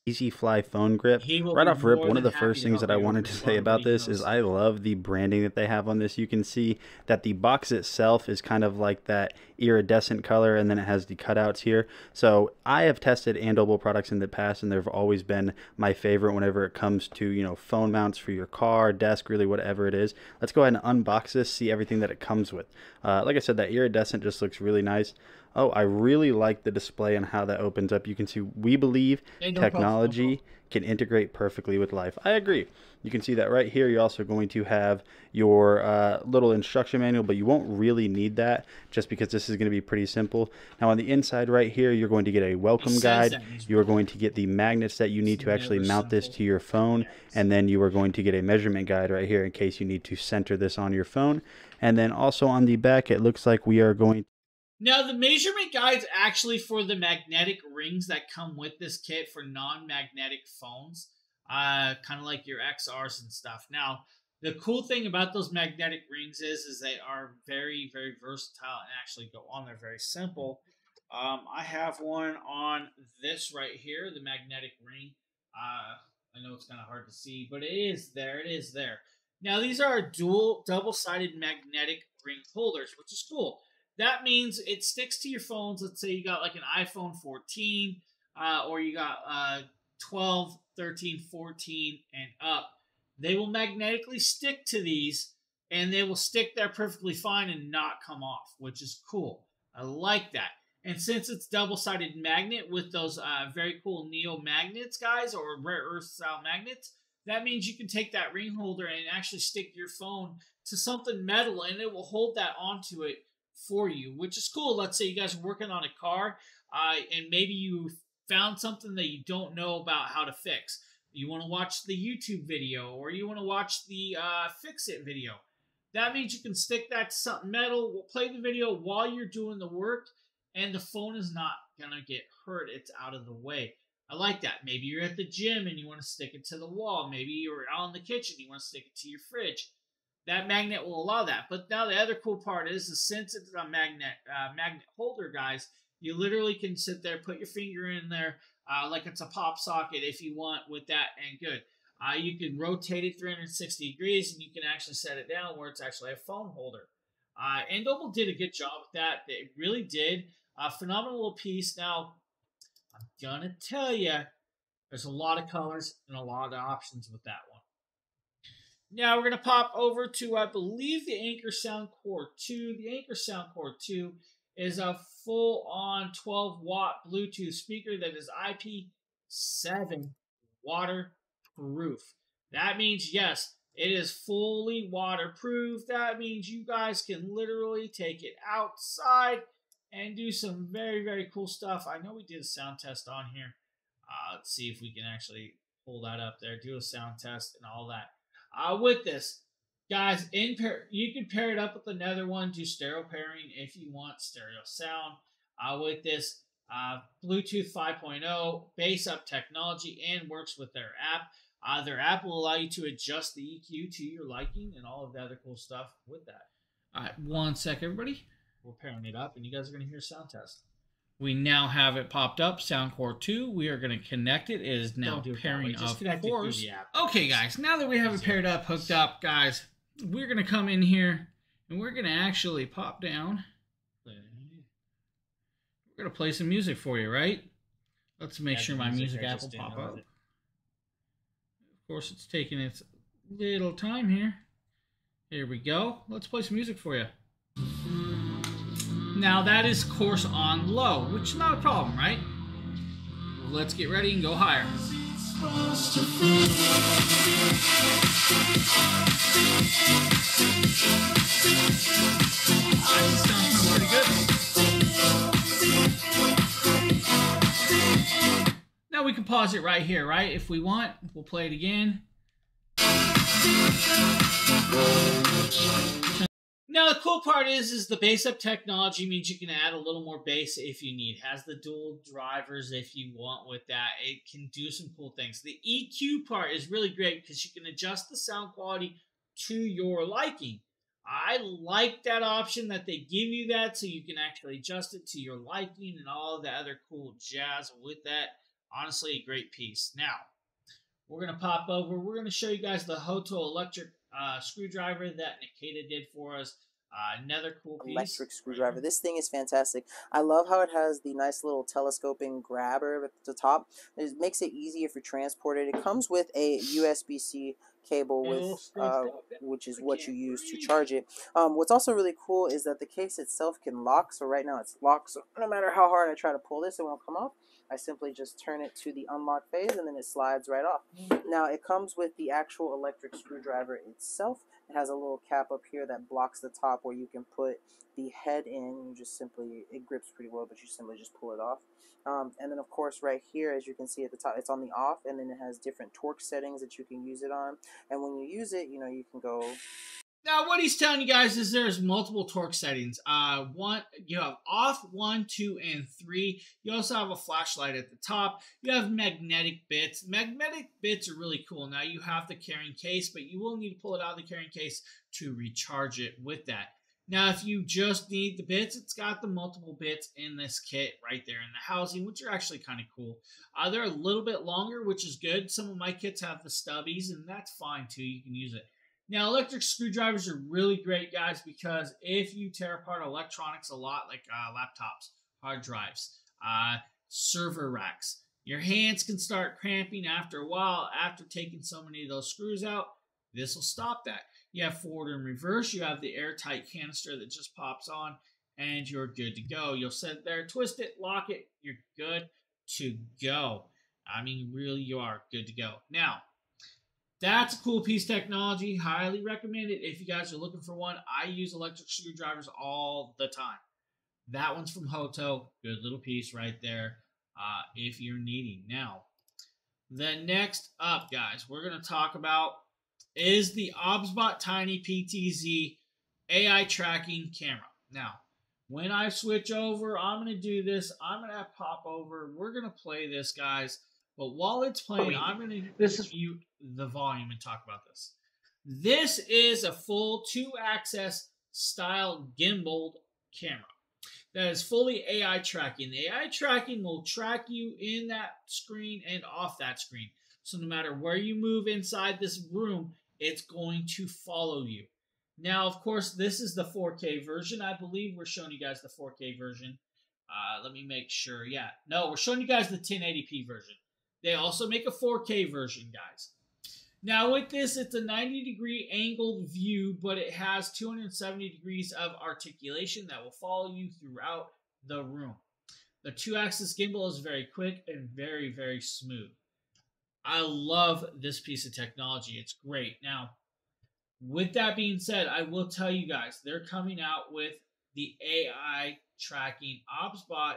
Easy Fly phone grip. Right off rip, one of the first things that I wanted to say about this is I love the branding that they have on this. You can see that the box itself is kind of like that iridescent color, and then it has the cutouts here. So I have tested Andoble products in the past, and they've always been my favorite whenever it comes to, phone mounts for your car, desk, really whatever it is. Let's go ahead and unbox this, see everything that it comes with. Like I said, that iridescent just looks really nice. Oh, I really like the display and how that opens up. You can see, we believe technology can integrate perfectly with life. I agree. You can see that right here. You're also going to have your little instruction manual, but you won't really need that just because this is going to be pretty simple. Now on the inside right here, you're going to get a welcome guide. You're going to get the magnets that you need to actually mount this to your phone. And then you are going to get a measurement guide right here in case you need to center this on your phone. And then also on the back, it looks like we are going. Now, the measurement guide's actually for the magnetic rings that come with this kit for non-magnetic phones, kind of like your XRs and stuff. Now, the cool thing about those magnetic rings is they are very, very versatile and actually go on there very simple. I have one on this right here, the magnetic ring. I know it's kind of hard to see, but it is there. It is there. Now, these are double-sided magnetic ring holders, which is cool. That means it sticks to your phones. Let's say you got like an iPhone 14 or you got 12, 13, 14, and up. They will magnetically stick to these, and they will stick there perfectly fine and not come off, which is cool. I like that. And since it's double-sided magnet with those very cool Neo magnets, guys, or rare earth style magnets, that means you can take that ring holder and actually stick your phone to something metal, and it will hold that onto it for you, which is cool. Let's say you guys are working on a car and maybe you found something that you don't know about how to fix. You want to watch the YouTube video or you want to watch the fix it video. That means you can stick that to something metal, play the video while you're doing the work, and the phone is not going to get hurt. It's out of the way. I like that. Maybe you're at the gym and you want to stick it to the wall. Maybe you're out in the kitchen, you want to stick it to your fridge. That magnet will allow that. But now the other cool part is since it's a magnet holder, guys, you literally can sit there, put your finger in there like it's a pop socket if you want with that, and good. You can rotate it 360 degrees, and you can actually set it down where it's actually a phone holder. And Noble did a good job with that. They really did. Phenomenal little piece. Now, I'm going to tell you, there's a lot of colors and a lot of options with that one. Now, we're going to pop over to, I believe, the Anker Soundcore 2. The Anker Soundcore 2 is a full-on 12-watt Bluetooth speaker that is IP7 waterproof. That means, yes, it is fully waterproof. That means you guys can literally take it outside and do some very, very cool stuff. I know we did a sound test on here. Let's see if we can actually pull that up there, do a sound test and all that. With this, guys, you can pair it up with another one, do stereo pairing if you want stereo sound. With this, Bluetooth 5.0, bass up technology, and works with their app. Their app will allow you to adjust the EQ to your liking and all of the other cool stuff with that. All right, one sec, everybody. We're pairing it up, and you guys are going to hear a sound test. We now have it popped up, Soundcore 2. We are going to connect it. It is now pairing up, of course. Okay, guys, now that we have it paired up, hooked up, guys, we're going to come in here, and we're going to actually pop down. We're going to play some music for you, right? Let's make sure my music app will pop up. Of course, it's taking its little time here. Here we go. Let's play some music for you. Now that is course on low, which is not a problem, right? Let's get ready and go higher. Sounds pretty good. Now we can pause it right here, right? If we want, we'll play it again. Now, the cool part is the bass up technology means you can add a little more bass if you need. It has the dual drivers if you want with that. It can do some cool things. The EQ part is really great because you can adjust the sound quality to your liking. I like that option that they give you that so you can actually adjust it to your liking and all the other cool jazz with that. Honestly, a great piece. Now, we're going to pop over. We're going to show you guys the Hoto electric screwdriver that Nikita did for us. Another cool piece. Electric screwdriver. This thing is fantastic. I love how it has the nice little telescoping grabber at the top. It makes it easier for transporting. It comes with a USB-C cable with which is what you use to charge it. What's also really cool is that the case itself can lock. So right now it's locked. So no matter how hard I try to pull this, it won't come off. I simply just turn it to the unlock phase and then it slides right off. Now it comes with the actual electric screwdriver itself. It has a little cap up here that blocks the top where you can put the head in. You just simply, it grips pretty well, but you simply just pull it off. And then of course right here, as you can see at the top, it's on the off, and then it has different torque settings that you can use it on. And when you use it, you know, you can go. Now, what he's telling you guys is there's multiple torque settings. You have off, 1, 2, and 3. You also have a flashlight at the top. You have magnetic bits. Magnetic bits are really cool. Now, you have the carrying case, but you will need to pull it out of the carrying case to recharge it with that. Now, if you just need the bits, it's got the multiple bits in this kit right there in the housing, which are actually kind of cool. They're a little bit longer, which is good. Some of my kits have the stubbies, and that's fine, too. You can use it. Now, electric screwdrivers are really great, guys, because if you tear apart electronics a lot, like laptops, hard drives, server racks, your hands can start cramping after a while after taking so many of those screws out. This will stop that. You have forward and reverse. You have the airtight canister that just pops on, and you're good to go. You'll sit there, twist it, lock it. You're good to go. I mean, really, you are good to go. Now, that's a cool piece of technology. Highly recommend it if you guys are looking for one. I use electric screwdrivers all the time. That one's from Hoto. Good little piece right there if you're needing. Now, the next up, guys, we're going to talk about is the OBSBot Tiny PTZ AI tracking camera. Now, when I switch over, I'm going to do this. I'm going to pop over. We're going to play this, guys. But while it's playing, I'm going to mute the volume and talk about this. This is a full 2-axis style gimbaled camera that is fully AI tracking. The AI tracking will track you in that screen and off that screen. So no matter where you move inside this room, it's going to follow you. Now, of course, this is the 4K version. I believe we're showing you guys the 4K version. Let me make sure. Yeah. No, we're showing you guys the 1080p version. They also make a 4K version, guys. Now, with this, it's a 90-degree angled view, but it has 270 degrees of articulation that will follow you throughout the room. The 2-axis gimbal is very quick and very, very smooth. I love this piece of technology. It's great. Now, with that being said, I will tell you guys, they're coming out with the AI tracking OBSBot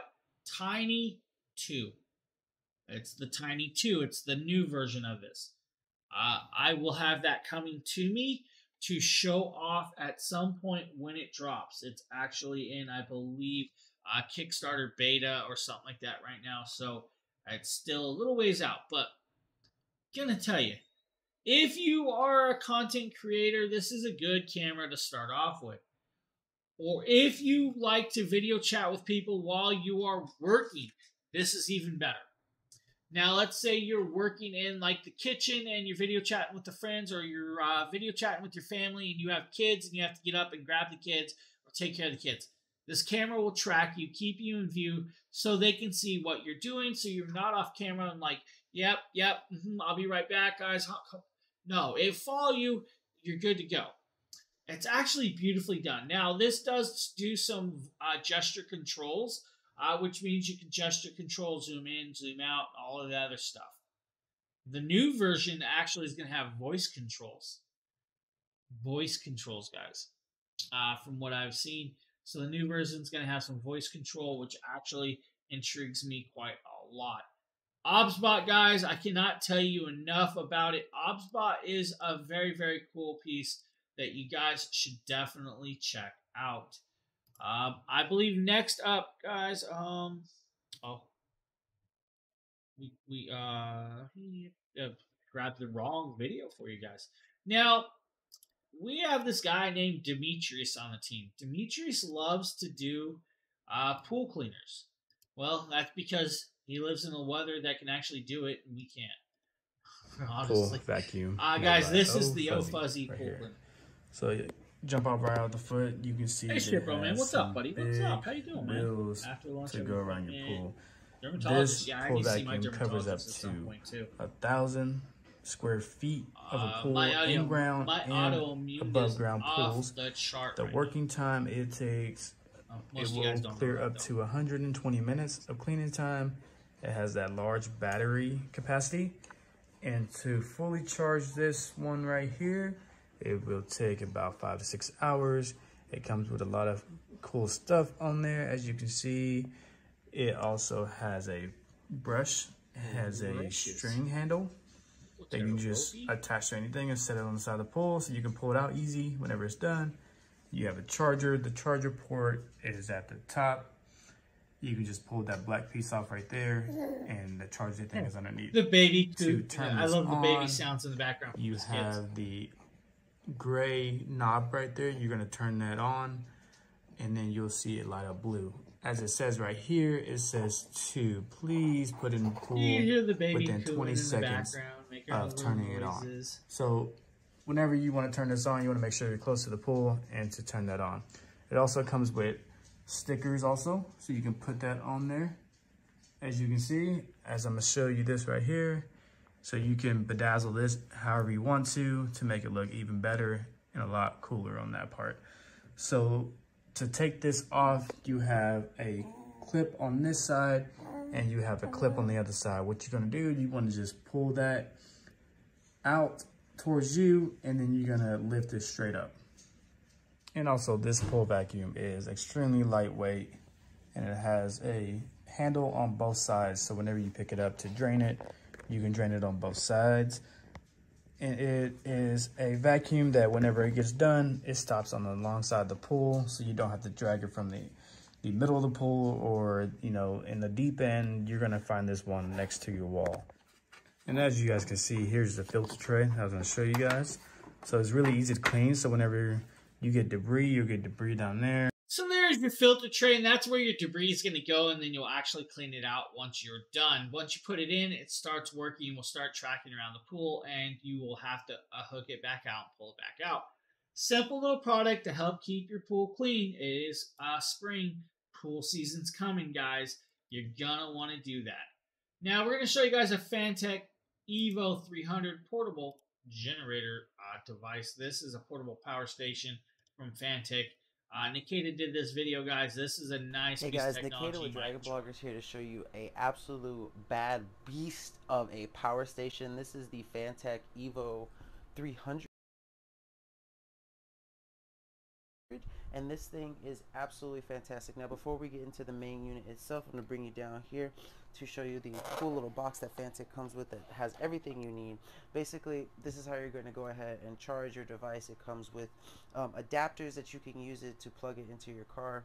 Tiny 2. It's the Tiny 2. It's the new version of this. I will have that coming to me to show off at some point when it drops. It's actually in, I believe, Kickstarter beta or something like that right now. So it's still a little ways out. But I'm going to tell you, if you are a content creator, this is a good camera to start off with. Or if you like to video chat with people while you are working, this is even better. Now, let's say you're working in like the kitchen and you're video chatting with the friends, or you're video chatting with your family and you have kids and you have to get up and grab the kids or take care of the kids. This camera will track you, keep you in view so they can see what you're doing, so you're not off camera and like, yep, I'll be right back, guys. No, it'll follow you. You're good to go. It's actually beautifully done. Now, this does do some gesture controls, which means you can gesture control, zoom in, zoom out, all of the other stuff. The new version actually is going to have voice controls. Voice controls, guys, from what I've seen. So the new version is going to have some voice control, which actually intrigues me quite a lot. OBSBot, guys, I cannot tell you enough about it. OBSBot is a very, very cool piece that you guys should definitely check out. I believe next up, guys, we grabbed the wrong video for you guys. Now, we have this guy named Demetrius on the team. Demetrius loves to do pool cleaners. Well, that's because he lives in a weather that can actually do it, and we can't. Honestly. Pool vacuum. Guys, this is the O-Fuzzy pool cleaner. So you jump up right out the foot. You can see. Hey, shit, bro, man. What's up, buddy? What's up? How you doing, man? After lunch, to go around your pool. This pool vacuum covers up to 1,000 square feet of a pool, in-ground and above-ground pools. The working time it takes, it will clear up to 120 minutes of cleaning time. It has that large battery capacity. And to fully charge this one right here, it will take about 5 to 6 hours. It comes with a lot of cool stuff on there. As you can see, it also has a brush. It has a string handle that you can just attach to anything and set it on the side of the pool so you can pull it out easy whenever it's done. You have a charger. The charger port is at the top. You can just pull that black piece off right there, and the charger thing is underneath. The baby coop. I love the baby sounds in the background. You have the gray knob right there. You're gonna turn that on, and then you'll see it light up blue. As it says right here, it says to please put in the pool within 20 seconds of turning it on. So whenever you want to turn this on, you want to make sure you're close to the pool and to turn that on. It also comes with stickers also, so you can put that on there. As you can see, as I'm gonna show you this right here, so you can bedazzle this however you want to make it look even better and a lot cooler on that part. So to take this off, you have a clip on this side and you have a clip on the other side. What you're gonna do, you wanna just pull that out towards you, and then you're gonna lift it straight up. And also this pool vacuum is extremely lightweight, and it has a handle on both sides. So whenever you pick it up to drain it, you can drain it on both sides. And it is a vacuum that whenever it gets done, it stops on the long side of the pool. So you don't have to drag it from the middle of the pool, or, you know, in the deep end. You're gonna find this one next to your wall. And as you guys can see, here's the filter tray I was gonna show you guys. So it's really easy to clean. So whenever you get debris, you'll get debris down there. So there's your filter tray, and that's where your debris is going to go, and then you'll actually clean it out once you're done. Once you put it in, it starts working. We'll start tracking around the pool, and you will have to hook it back out and pull it back out. Simple little product to help keep your pool clean. It is spring. Pool season's coming, guys. You're gonna want to do that. Now we're gonna show you guys a Phanteks Evo 300 portable generator device. This is a portable power station from Phanteks. Nikita did this video, guys. This is a nice piece of technology. Hey guys, Nikita with Dragon Bloggers here to show you a absolute bad beast of a power station. This is the Phanteks Evo 300. And this thing is absolutely fantastic. Now before we get into the main unit itself, I'm going to bring you down here to show you the cool little box that Phanteks comes with that has everything you need. Basically, this is how you're going to go ahead and charge your device. It comes with adapters that you can use it to plug it into your car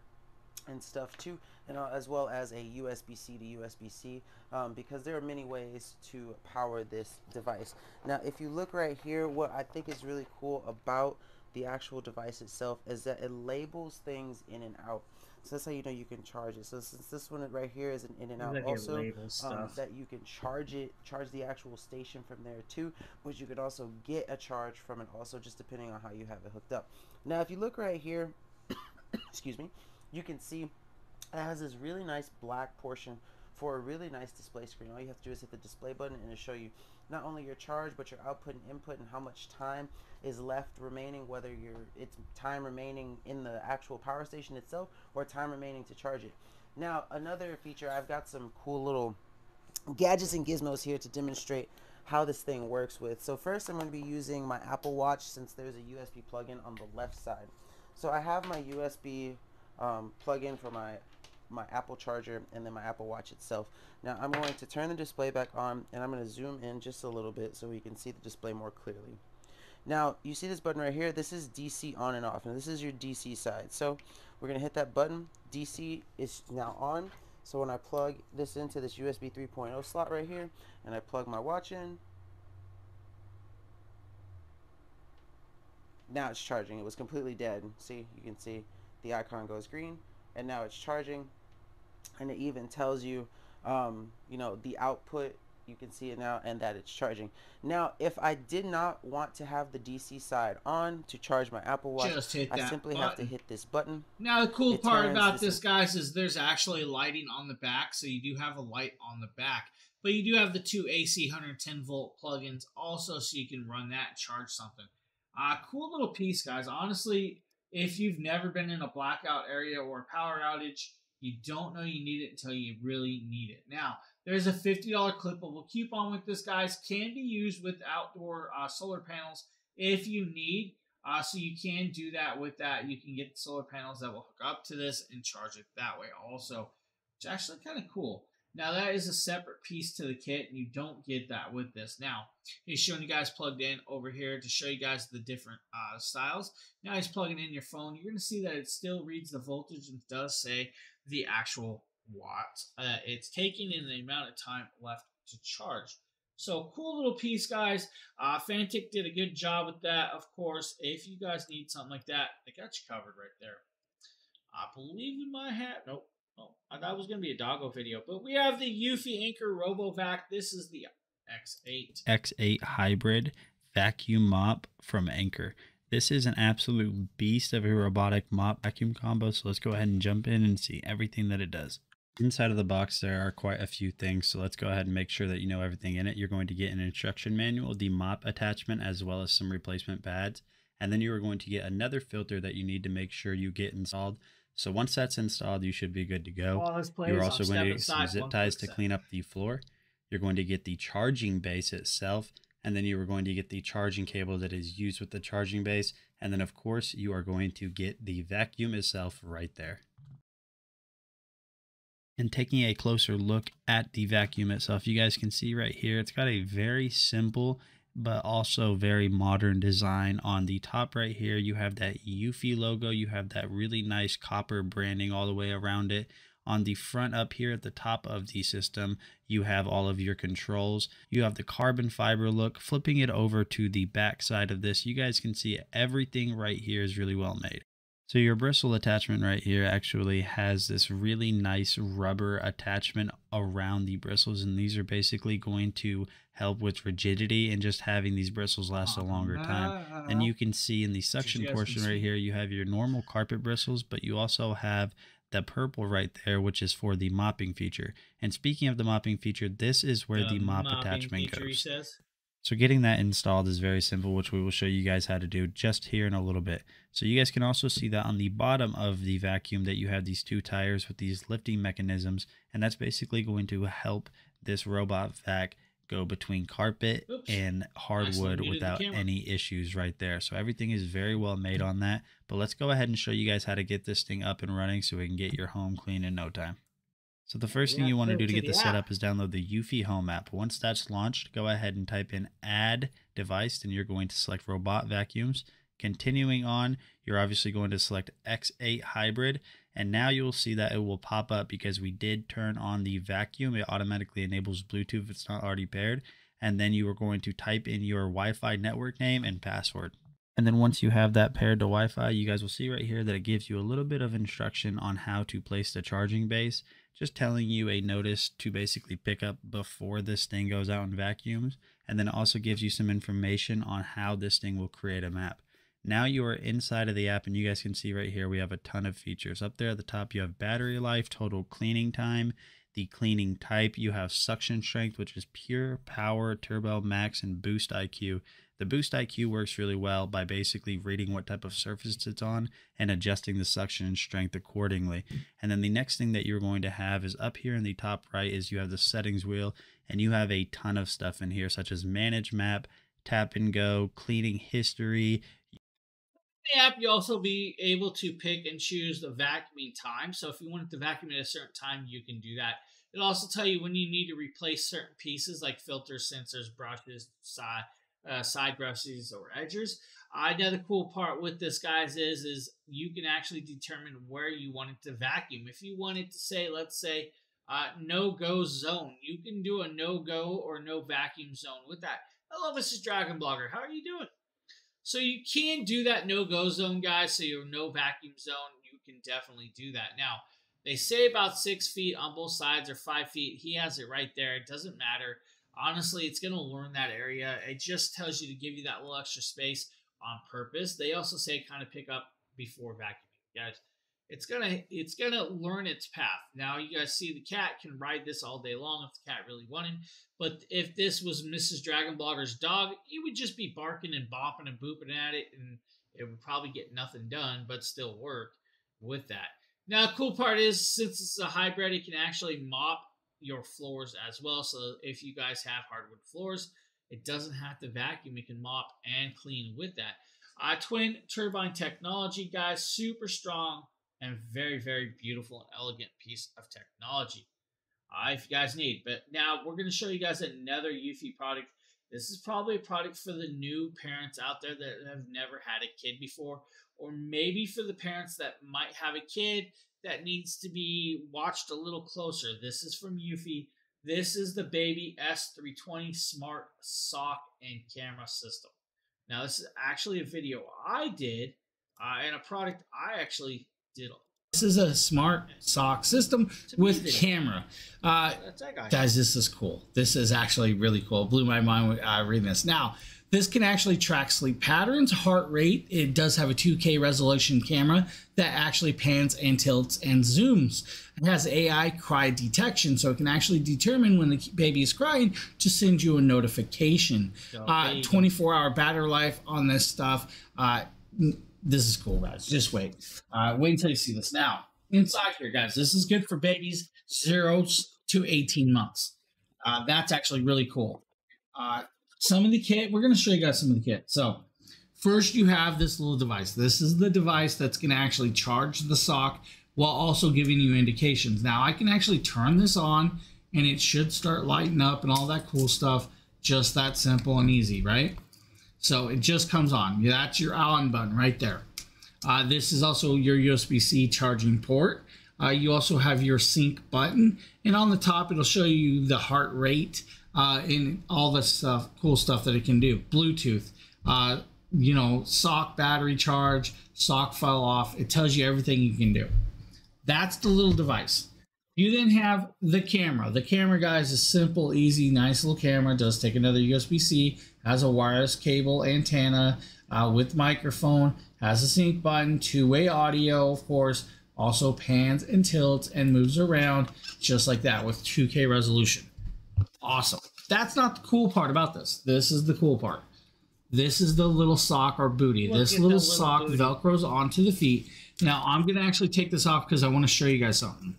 and stuff too, and as well as a USB-C to USB-C, because there are many ways to power this device. Now if you look right here, what I think is really cool about the actual device itself is that it labels things in and out. So that's how you know you can charge it. So since this one right here is an in and out, also that you can charge the actual station from there too, but you could also get a charge from it also, just depending on how you have it hooked up. Now if you look right here, excuse me, you can see it has this really nice black portion for a really nice display screen. All you have to do is hit the display button and it'll show you not only your charge but your output and input and how much time is left remaining, whether it's time remaining in the actual power station itself or time remaining to charge it. Now another feature, I've got some cool little gadgets and gizmos here to demonstrate how this thing works with. So first I'm going to be using my Apple Watch, since there's a USB plug-in on the left side. So I have my USB plug-in for my Apple charger and then my Apple Watch itself. Now I'm going to turn the display back on and I'm going to zoom in just a little bit so we can see the display more clearly. Now you see this button right here, this is DC on and off, and this is your DC side. So we're going to hit that button. DC is now on. So when I plug this into this USB 3.0 slot right here and I plug my watch in, now it's charging. It was completely dead. See, you can see the icon goes green and now it's charging, and it even tells you you know, the output, you can see it now, and that it's charging. Now if I did not want to have the DC side on to charge my Apple Watch, I simply have to hit this button. Now the cool part about this, guys, is there's actually lighting on the back, so you do have a light on the back, but you do have the two AC 110 volt plugins also, so you can run that and charge something. Cool little piece, guys. Honestly, if you've never been in a blackout area or a power outage, you don't know you need it until you really need it. Now, there's a $50 clippable coupon with this, guys. Can be used with outdoor solar panels if you need. So you can do that with that. You can get solar panels that will hook up to this and charge it that way also, which is actually kind of cool. Now, that is a separate piece to the kit, and you don't get that with this. Now, he's showing you guys plugged in over here to show you guys the different styles. Now he's plugging in your phone. You're going to see that it still reads the voltage and does say the actual watts it's taking and the amount of time left to charge. So, cool little piece, guys. Phanteks did a good job with that. Of course, if you guys need something like that, they got you covered right there. I believe we might have... Nope. Oh, I thought it was going to be a doggo video, but we have the Eufy Anchor RoboVac. This is the X8 hybrid vacuum mop from Anchor. This is an absolute beast of a robotic mop vacuum combo, so let's go ahead and jump in and see everything that it does. Inside of the box, there are quite a few things, so let's go ahead and make sure that you know everything in it. You're going to get an instruction manual, the mop attachment, as well as some replacement pads, and then you are going to get another filter that you need to make sure you get installed. So once that's installed, you should be good to go. You're also going to get some zip ties to clean up the floor. You're going to get the charging base itself, and then you are going to get the charging cable that is used with the charging base. And then, of course, you are going to get the vacuum itself right there. And taking a closer look at the vacuum itself, you guys can see right here, it's got a very simple but also very modern design. On the top right here, you have that Eufy logo. You have that really nice copper branding all the way around it. On the front up here at the top of the system, you have all of your controls. You have the carbon fiber look. Flipping it over to the back side of this, you guys can see everything right here is really well made. So your bristle attachment right here actually has this really nice rubber attachment around the bristles, and these are basically going to help with rigidity and just having these bristles last a longer time. And you can see in the suction portion right here, you have your normal carpet bristles, but you also have the purple right there, which is for the mopping feature. And speaking of the mopping feature, this is where the mop attachment goes. So getting that installed is very simple, which we will show you guys how to do just here in a little bit. So you guys can also see that on the bottom of the vacuum that you have these two tires with these lifting mechanisms, and that's basically going to help this robot vac go between carpet and hardwood without any issues right there. So everything is very well made on that. But let's go ahead and show you guys how to get this thing up and running so we can get your home clean in no time. So the first thing you want to do to get this set up is download the Eufy Home app. Once that's launched, go ahead and type in Add Device, and you're going to select Robot Vacuums. Continuing on, you're obviously going to select X8 Hybrid, and now you will see that it will pop up because we did turn on the vacuum. It automatically enables Bluetooth if it's not already paired, and then you are going to type in your Wi-Fi network name and password. And then once you have that paired to Wi-Fi, you guys will see right here that it gives you a little bit of instruction on how to place the charging base, just telling you a notice to basically pick up before this thing goes out and vacuums. And then it also gives you some information on how this thing will create a map. Now you are inside of the app, and you guys can see right here we have a ton of features. Up there at the top you have battery life, total cleaning time, the cleaning type, you have suction strength, which is pure, power, turbo, max, and boost IQ. The boost IQ works really well by basically reading what type of surface it's on and adjusting the suction strength accordingly. And then the next thing that you're going to have is up here in the top right is you have the settings wheel, and you have a ton of stuff in here such as manage map, tap and go, cleaning history. The app, you also be able to pick and choose the vacuuming time. So if you want it to vacuum at a certain time, you can do that. It'll also tell you when you need to replace certain pieces like filters, sensors, brushes, side brushes, or edgers. Another cool part with this, guys, is you can actually determine where you want it to vacuum. If you wanted to say, let's say, no-go zone, you can do a no-go or no vacuum zone with that. Hello, Mrs. Dragon Blogger. How are you doing? So you can do that no-go zone, guys. So your no vacuum zone, you can definitely do that. Now, they say about 6 feet on both sides or 5 feet. He has it right there. It doesn't matter. Honestly, it's going to learn that area. It just tells you to give you that little extra space on purpose. They also say kind of pick up before vacuuming, guys. It's gonna learn its path. Now you guys see the cat can ride this all day long if the cat really wanted. But if this was Mrs. Dragon Blogger's dog, he would just be barking and bopping and booping at it, and it would probably get nothing done, but still work with that. Now, the cool part is, since it's a hybrid, it can actually mop your floors as well. So if you guys have hardwood floors, it doesn't have to vacuum. It can mop and clean with that. Twin turbine technology, guys, super strong and very, very beautiful and elegant piece of technology. If you guys need. But now we're going to show you guys another Eufy product. This is probably a product for the new parents out there that have never had a kid before, or maybe for the parents that might have a kid that needs to be watched a little closer. This is from Eufy. This is the Baby S320 Smart Sock and Camera System. Now, this is actually a video I did and a product I actually did. This is a smart sock system with camera. Guys, this is cool. This is actually really cool. It blew my mind reading this. Now, this can actually track sleep patterns, heart rate. It does have a 2K resolution camera that actually pans and tilts and zooms. It has AI cry detection, so it can actually determine when the baby is crying to send you a notification. 24-hour battery life on this stuff. This is cool, guys. Just wait. Wait until you see this. Now, inside here, guys, this is good for babies 0 to 18 months. That's actually really cool. Some of the kit, we're going to show you guys some of the kit. So, first you have this little device. This is the device that's going to actually charge the sock while also giving you indications. Now, I can actually turn this on, and it should start lighting up and all that cool stuff. Just that simple and easy, right? So it just comes on. That's your on button right there. This is also your USB-C charging port. You also have your sync button. And on the top, it'll show you the heart rate and all the stuff, cool stuff that it can do. Bluetooth. you know, sock battery charge, sock fell off. It tells you everything you can do. That's the little device. You then have the camera. The camera, guys, is simple, easy, nice little camera. It does take another USB-C, has a wireless cable antenna with microphone, has a sync button, two-way audio, of course, also pans and tilts and moves around just like that with 2K resolution. Awesome. That's not the cool part about this. This is the cool part. This is the little sock or booty. This little sock velcros onto the feet. Now, I'm going to actually take this off because I want to show you guys something.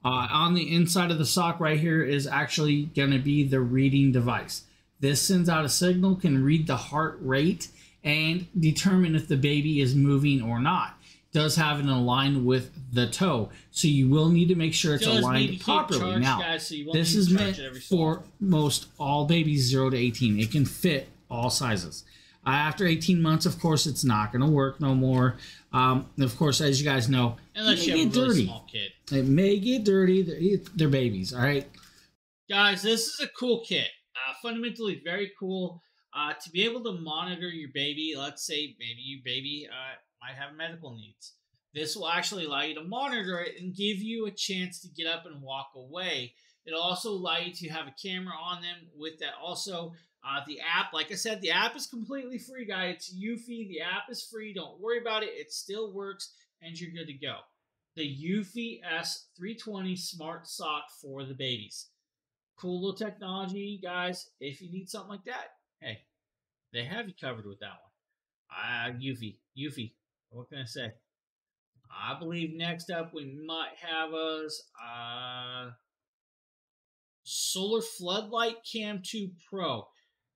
On the inside of the sock right here is actually going to be the reading device. This sends out a signal, can read the heart rate, and determine if the baby is moving or not. It does have an aligned with the toe, so you will need to make sure it's aligned properly. Now, this is meant for most all babies 0 to 18. It can fit all sizes. After 18 months, of course, it's not going to work no more. Of course, as you guys know, unless you have a really small kid. It may get dirty. They're babies, all right? Guys, this is a cool kit. Fundamentally very cool. To be able to monitor your baby, let's say maybe your baby might have medical needs. This will actually allow you to monitor it and give you a chance to get up and walk away. It'll also allow you to have a camera on them with that also. The app, like I said, the app is completely free, guys. It's Eufy. The app is free. Don't worry about it. It still works, and you're good to go. The Eufy S320 Smart Sock for the babies. Cool little technology, guys. If you need something like that, hey, they have you covered with that one. Eufy. What can I say? I believe next up we might have us Solar Floodlight Cam 2 Pro.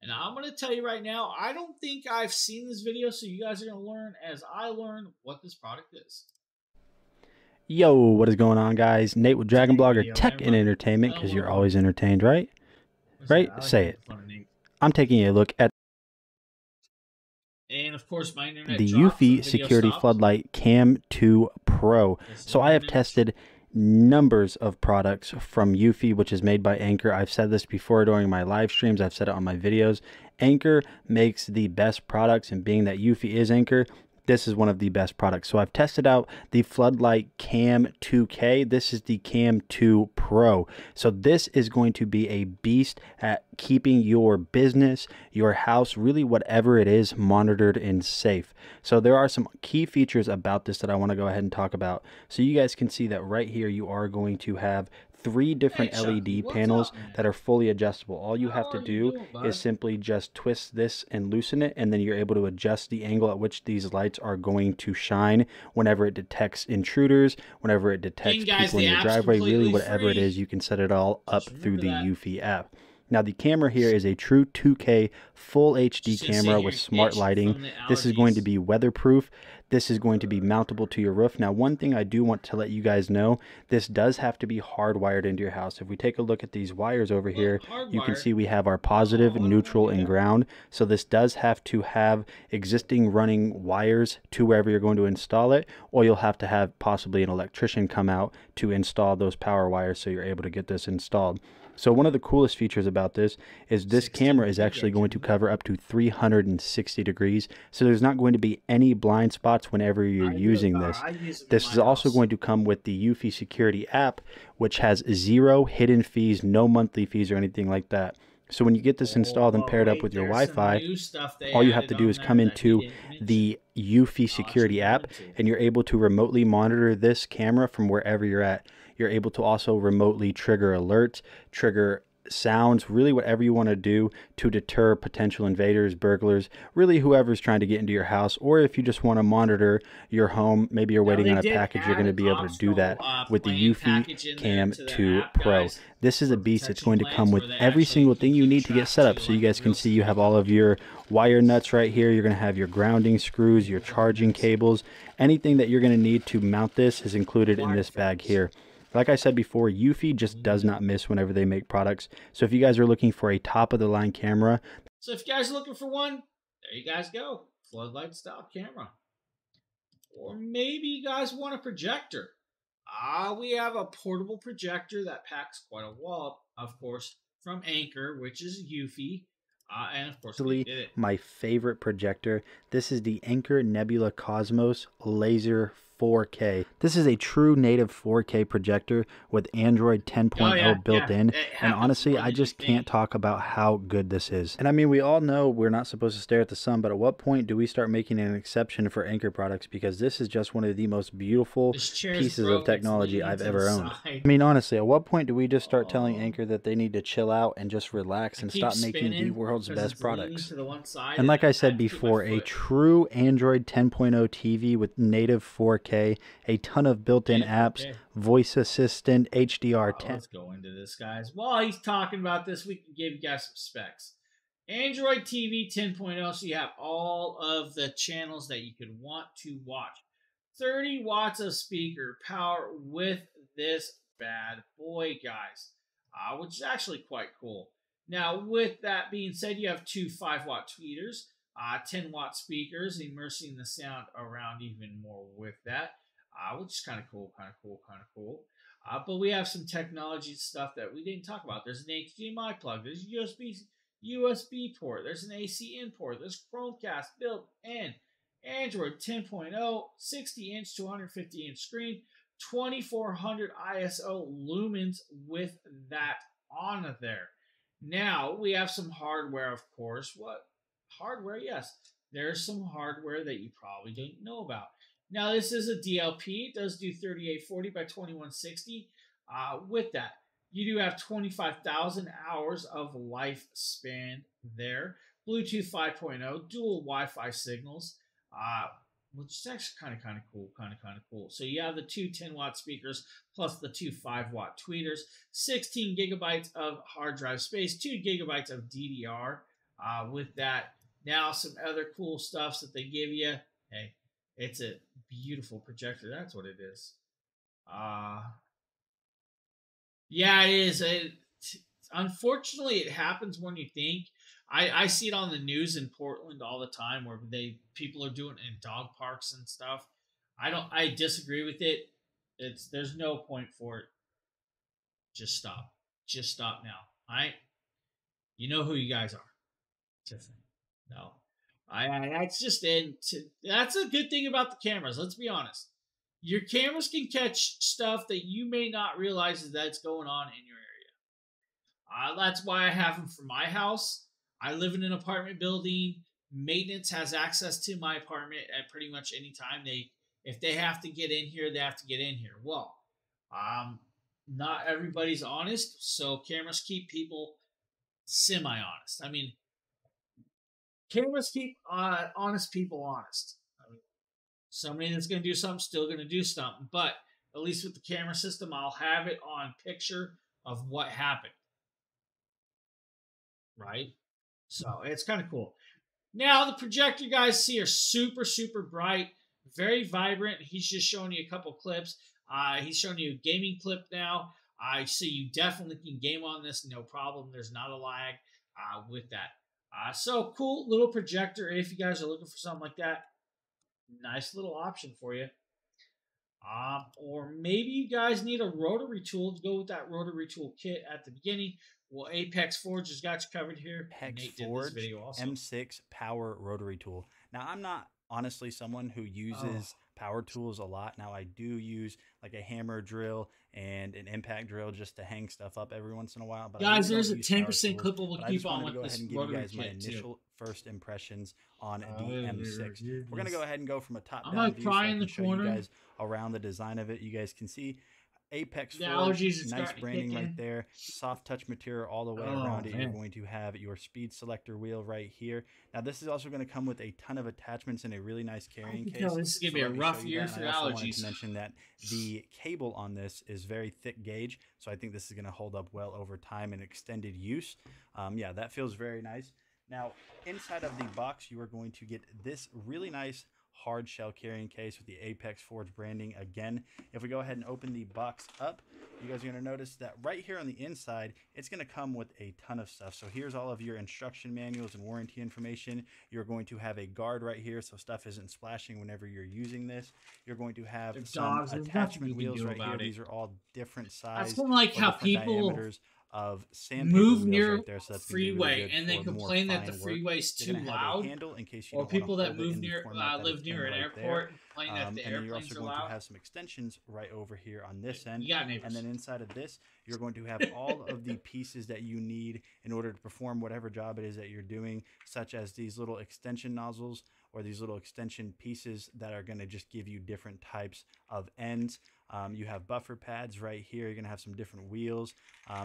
And I'm going to tell you right now, I don't think I've seen this video, so you guys are going to learn as I learn what this product is. Yo, what is going on, guys? Nate with Dragon Blogger Tech and Entertainment, because you're always entertained, right? Right? Say it. I'm taking a look at and of course my internet the Eufy Security Floodlight Cam 2 Pro. So I have tested numbers of products from Eufy, which is made by Anker. I've said this before during my live streams. I've said it on my videos. Anker makes the best products, and being that Eufy is Anker, this is one of the best products. So I've tested out the Floodlight Cam 2K. This is the Cam 2 Pro. So this is going to be a beast at keeping your business, your house, really whatever it is, monitored and safe. So there are some key features about this that I want to go ahead and talk about. So you guys can see that right here you are going to have 3 different LED panels that are fully adjustable. All you have to do is simply just twist this and loosen it, and then you're able to adjust the angle at which these lights are going to shine whenever it detects intruders, whenever it detects people in your driveway, really whatever it is, you can set it all up through the Eufy app. Now the camera here is a true 2K full HD camera with smart lighting. This is going to be weatherproof. This is going to be mountable to your roof. Now one thing I do want to let you guys know, this does have to be hardwired into your house. If we take a look at these wires over here, you can see we have our positive, neutral, and ground. So this does have to have existing running wires to wherever you're going to install it, or you'll have to have possibly an electrician come out to install those power wires so you're able to get this installed. So one of the coolest features about this is this camera is actually going to cover up to 360 degrees. So there's not going to be any blind spots whenever you're using this. This is also going to come with the Eufy Security app, which has 0 hidden fees, no monthly fees or anything like that. So when you get this installed and paired up with your Wi-Fi, all you have to do is come into the Eufy Security app, and you're able to remotely monitor this camera from wherever you're at. You're able to also remotely trigger alerts, trigger sounds, really whatever you want to do to deter potential invaders, burglars, really whoever's trying to get into your house. Or if you just want to monitor your home, maybe you're waiting on a package, you're going to be able to do that with the Eufy Cam 2 Pro. This is a beast. It's going to come with every single thing you need to get set up. So you guys can see you have all of your wire nuts right here. You're going to have your grounding screws, your charging cables. Anything that you're going to need to mount this is included in this bag here. Like I said before, Eufy just does not miss whenever they make products. So if you guys are looking for a top-of-the-line camera. So if you guys are looking for one, there you guys go. Floodlight style camera. Or maybe you guys want a projector. We have a portable projector that packs quite a wallop, of course, from Anker, which is Eufy. And of course, my favorite projector. This is the Anker Nebula Cosmos Laser 4K. This is a true native 4K projector with Android 10.0 built in, and honestly, I just can't talk about how good this is. And I mean, we all know we're not supposed to stare at the sun, but at what point do we start making an exception for Anker products? Because this is just one of the most beautiful pieces of technology I've ever owned. I mean, honestly, at what point do we just start telling Anker that they need to chill out and just relax and stop making the world's best products? And like I said before, a true Android 10.0 TV with native 4K, a ton of built-in apps, voice assistant, HDR10. Let's go into this, guys. While he's talking about this, we can give you guys some specs. Android TV 10.0, so you have all of the channels that you could want to watch. 30 watts of speaker power with this bad boy, guys, which is actually quite cool. Now, with that being said, you have two 5-watt tweeters, 10-watt speakers, immersing the sound around even more with that, which is kind of cool. But we have some technology stuff that we didn't talk about. There's an HDMI plug. There's a USB port. There's an AC in port. There's Chromecast built in. Android 10.0, 60-inch to 150-inch screen, 2400 ISO lumens with that on there. Now, we have some hardware, of course. What? Hardware? Yes. There's some hardware that you probably didn't know about. Now, this is a DLP. It does do 3840 by 2160. With that, you do have 25,000 hours of lifespan there. Bluetooth 5.0, dual Wi-Fi signals, which is actually kind of cool. So you have the two 10-watt speakers plus the two 5-watt tweeters, 16 gigabytes of hard drive space, 2 gigabytes of DDR with that. Now, some other cool stuffs that they give you. Hey, it's a beautiful projector. That's what it is. Yeah, it is. Unfortunately, it happens when you think. I see it on the news in Portland all the time where people are doing it in dog parks and stuff. I disagree with it. There's no point for it. Just stop. Just stop now. All right? You know who you guys are. Just no. That's just that's a good thing about the cameras. Let's be honest. Your cameras can catch stuff that you may not realize that's going on in your area. That's why I have them for my house. I live in an apartment building. Maintenance has access to my apartment at pretty much any time. If they have to get in here, they have to get in here. Well, not everybody's honest, so cameras keep people semi-honest. I mean, cameras keep honest people honest. I mean, somebody that's going to do something still going to do something, but at least with the camera system, I'll have it on picture of what happened. Right? So it's kind of cool. Now, the projector you guys see are super, super bright, very vibrant. He's just showing you a couple clips. He's showing you a gaming clip now. I see you definitely can game on this, no problem. There's not a lag with that. So cool little projector. If you guys are looking for something like that, nice little option for you. Or maybe you guys need a rotary tool to go with that rotary tool kit at the beginning. Well, Apex Forge has got you covered here. Apex Forge M6 power rotary tool. Now, I'm not honestly someone who uses power tools a lot. Now, I do use like a hammer drill and an impact drill just to hang stuff up every once in a while. But guys, there's a 10% clip we'll keep on with this rotary kit. I just wanted to go ahead and give you guys my initial first impressions on the M6. We're going to go ahead and go from a top-down view so I can show you guys around the design of it. You guys can see Apex Forge, nice branding right there. Soft touch material all the way around it. You're going to have your speed selector wheel right here. Now, this is also going to come with a ton of attachments and a really nice carrying case. This is going to be a rough year for allergies. I also wanted to mention that the cable on this is very thick gauge, so I think this is going to hold up well over time and extended use. Yeah, that feels very nice. Now, inside of the box, you are going to get this really nice hard shell carrying case with the Apex Forge branding again. If we go ahead and open the box up, you guys are going to notice that right here on the inside, it's going to come with a ton of stuff. So here's all of your instruction manuals and warranty information. You're going to have a guard right here so stuff isn't splashing whenever you're using this. You're going to have some attachment wheels right here. These are all different sizes. That's like how people diameters of sandpaper move wheels near right there, so that's freeway, really and then complain that the freeway's too loud, in case you or people that move near live near an airport complain that the and then you're airplanes also are going loud. to have some extensions right over here on this end. You got neighbors. And then inside of this, you're going to have all of the pieces that you need in order to perform whatever job it is that you're doing, such as these little extension nozzles or these little extension pieces that are going to just give you different types of ends. You have buffer pads right here. You're going to have some different wheels,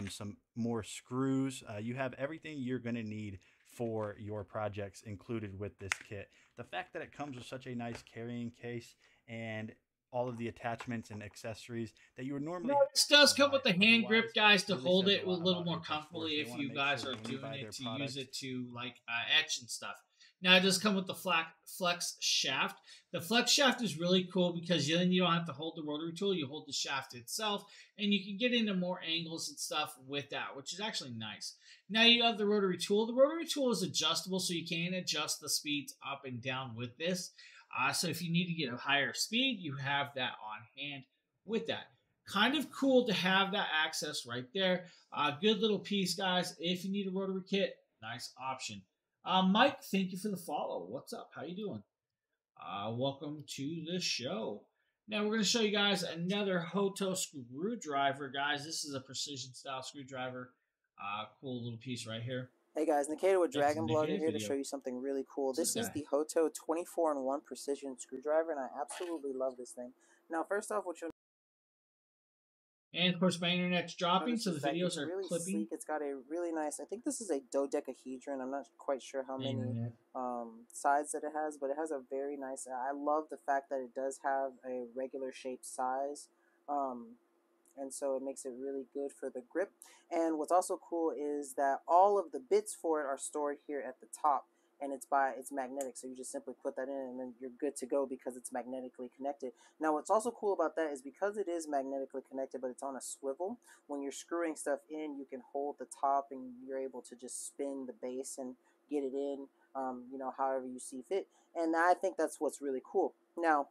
some more screws. You have everything you're going to need for your projects included with this kit. The fact that it comes with such a nice carrying case and all of the attachments and accessories that you would normally... No, this does come with the hand grip, guys, to hold it a little more comfortably if you guys are doing it to use it to like etch and stuff. Now, it does come with the flex shaft. The flex shaft is really cool because then you don't have to hold the rotary tool. You hold the shaft itself, and you can get into more angles and stuff with that, which is actually nice. Now, you have the rotary tool. The rotary tool is adjustable, so you can adjust the speeds up and down with this. So if you need to get a higher speed, you have that on hand with that. Kind of cool to have that access right there. Good little piece, guys. If you need a rotary kit, nice option. Mike, thank you for the follow. What's up? How you doing? Welcome to the show. Now we're going to show you guys another Hoto screwdriver, guys. This is a precision style screwdriver. Cool little piece right here. Hey guys, Nikita with Dragon Blogger here to show you something really cool. This is the Hoto 24-in-1 precision screwdriver, and I absolutely love this thing. Now, first off, what you'll... And of course, my internet's dropping, so the videos are really clipping. Sleek. It's got a really nice, I think this is a dodecahedron. I'm not quite sure how many sides that it has, but it has a very nice, I love the fact that it does have a regular shaped size. And so it makes it really good for the grip. And what's also cool is that all of the bits for it are stored here at the top, and it's magnetic, so you just simply put that in and then you're good to go because it's magnetically connected. Now what's also cool about that is because it is magnetically connected but it's on a swivel, when you're screwing stuff in, you can hold the top and you're able to just spin the base and get it in, you know, however you see fit. And I think that's what's really cool. Now,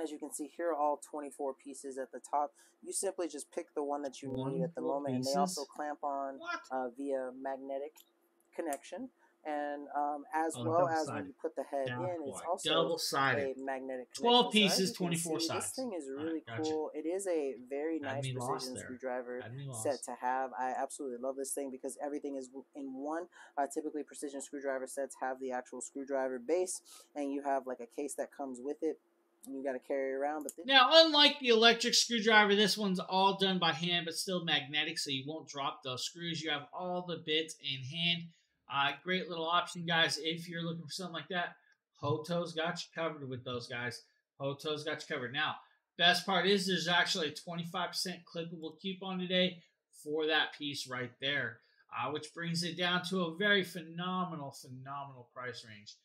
as you can see here, are all 24 pieces at the top. You simply just pick the one that you need at the moment, and they also clamp on via magnetic connection. And as well as when you put the head in, it's also a magnetic connection. 12 pieces, 24 sides. This thing is really cool. It is a very nice precision screwdriver set to have. I absolutely love this thing because everything is in one. Typically, precision screwdriver sets have the actual screwdriver base, and you have like a case that comes with it. And you got to carry around. But now, unlike the electric screwdriver, this one's all done by hand, but still magnetic, so you won't drop those screws. You have all the bits in hand. Great little option, guys. If you're looking for something like that, Hoto's got you covered with those, guys. Hoto's got you covered. Now, best part is there's actually a 25% clippable coupon today for that piece right there, which brings it down to a very phenomenal price range.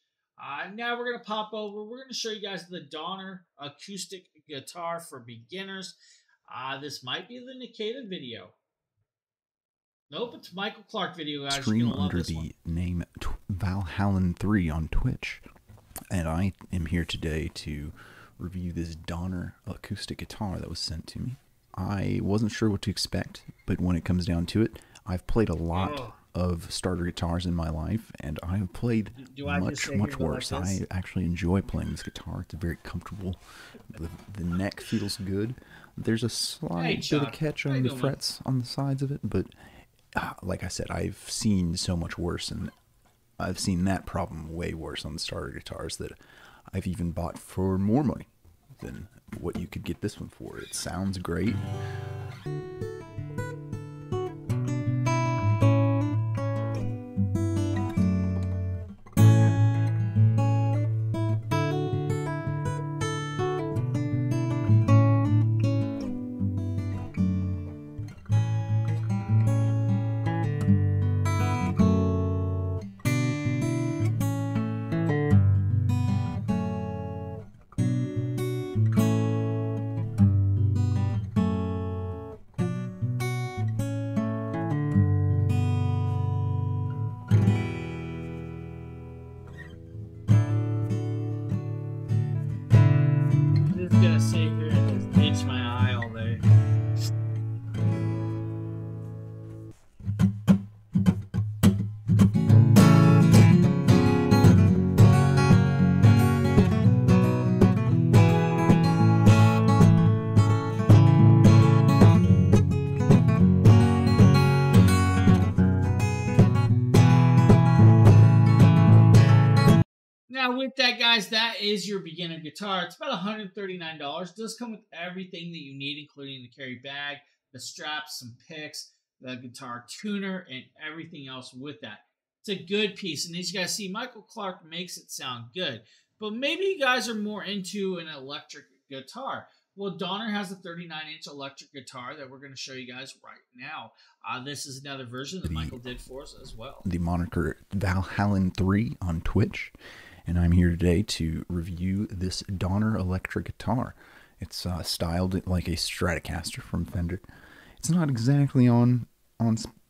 Now we're going to pop over. We're going to show you guys the Donner acoustic guitar for beginners. This might be the Nikita video. Nope, it's Michael Clark video, guys. Stream under the name Valhallan3 on Twitch. And I am here today to review this Donner acoustic guitar that was sent to me. I wasn't sure what to expect, but when it comes down to it, I've played a lot of starter guitars in my life, and I've played much worse. Like I actually enjoy playing this guitar. It's very comfortable. The neck feels good. There's a slight bit of catch on the frets on the sides of it, but like I said, I've seen so much worse, and I've seen that problem way worse on the starter guitars that I've even bought for more money than what you could get this one for. It sounds great. Now, with that, guys, that is your beginner guitar. It's about $139. It does come with everything that you need, including the carry bag, the straps, some picks, the guitar tuner, and everything else with that. It's a good piece. And as you guys see, Michael Clark makes it sound good. But maybe you guys are more into an electric guitar. Well, Donner has a 39-inch electric guitar that we're going to show you guys right now. This is another version that Michael did for us as well. The moniker Valhallan 3 on Twitch. And I'm here today to review this Donner electric guitar. It's styled like a Stratocaster from Fender. It's not exactly on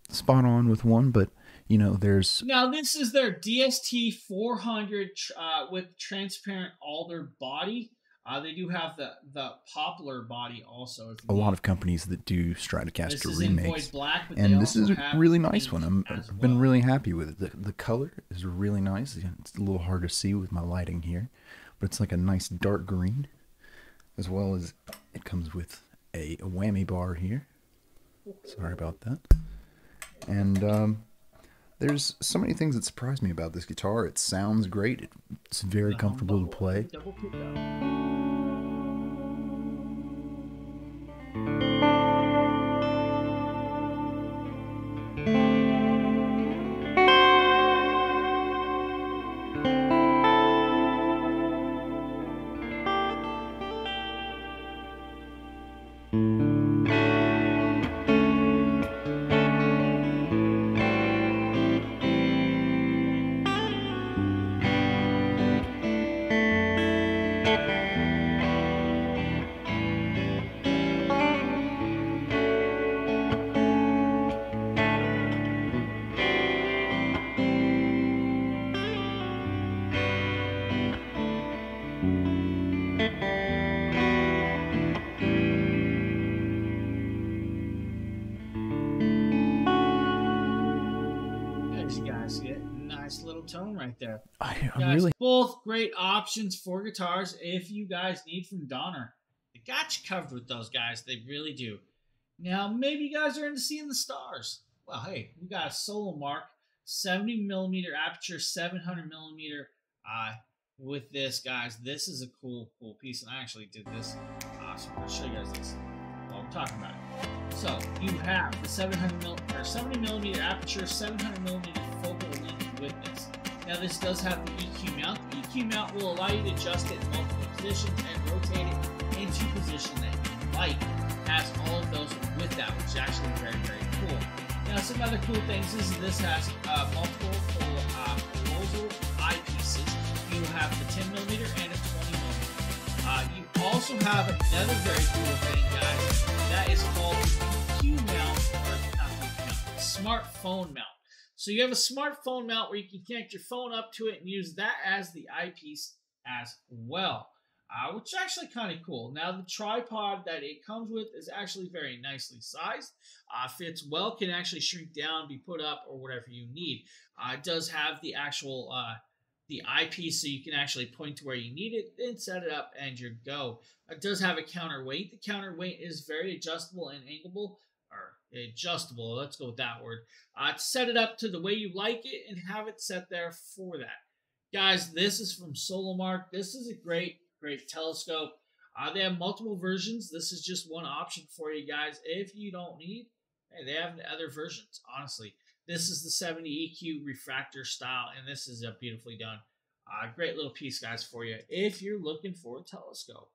spot on with one, but you know, there's... Now, this is their DST 400 with transparent alder body. They do have the poplar body also. A lot of companies that do Stratocaster remakes. Black, and this is a really nice one. I've been really happy with it. The color is really nice. It's a little hard to see with my lighting here, but it's like a nice dark green, as well as it comes with a whammy bar here. Sorry about that. And there's so many things that surprised me about this guitar. It sounds great. It's very comfortable to play. Tone right there. I'm guys, really both great options for guitars if you guys need from Donner. They got you covered with those guys. They really do. Now, maybe you guys are into seeing the stars. Well, hey, we got a Solomark 70mm aperture, 700mm with this, guys. This is a cool piece, and I actually did this. So I'm going to show you guys this while I'm talking about it. So you have the 70mm aperture, 700mm focal length with this. Now, this does have the EQ mount. The EQ mount will allow you to adjust it in multiple positions and rotate it into position that you like. It has all of those with that, which is actually very, very cool. Now, some other cool things is this has multiple closal eyepieces. You have the 10mm and a 20mm. You also have another very cool thing, guys. That is called EQ mount, or not EQ mount, smartphone mount. So you have a smartphone mount where you can connect your phone up to it and use that as the eyepiece as well, which is actually kind of cool. Now, the tripod that it comes with is actually very nicely sized. Fits well, can actually shrink down, be put up, or whatever you need. It does have the actual the eyepiece, so you can actually point to where you need it, then set it up, and you're go. It does have a counterweight. The counterweight is very adjustable and anglable. Adjustable, let's go with that word. Set it up to the way you like it and have it set there for that. Guys, this is from Solomark. This is a great telescope. They have multiple versions. This is just one option for you guys. If you don't need, hey, they have other versions, honestly. This is the 70 EQ refractor style, and this is beautifully done. Great little piece, guys, for you if you're looking for a telescope.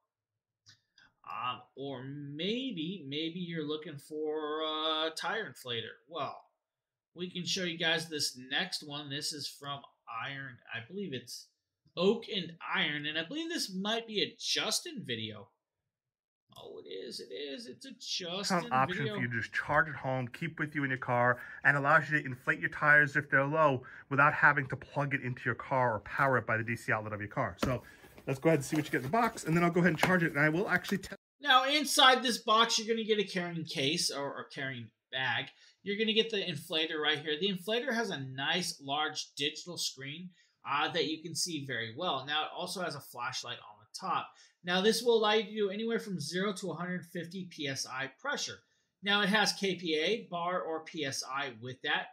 Or maybe you're looking for a tire inflator. Well, we can show you guys this next one. This is from Iron. I believe it's Oak and Iron, and I believe this might be a Justin video. Oh, it is. It's a Justin video. An option for you to just charge at home, keep with you in your car, and allows you to inflate your tires if they're low without having to plug it into your car or power it by the DC outlet of your car. So let's go ahead and see what you get in the box, and then I'll go ahead and charge it, and I will actually test. Now, inside this box, you're going to get a carrying case or carrying bag. You're going to get the inflator right here. The inflator has a nice, large digital screen that you can see very well. Now, it also has a flashlight on the top. Now, this will allow you to do anywhere from 0 to 150 PSI pressure. Now, it has KPA, bar, or PSI with that.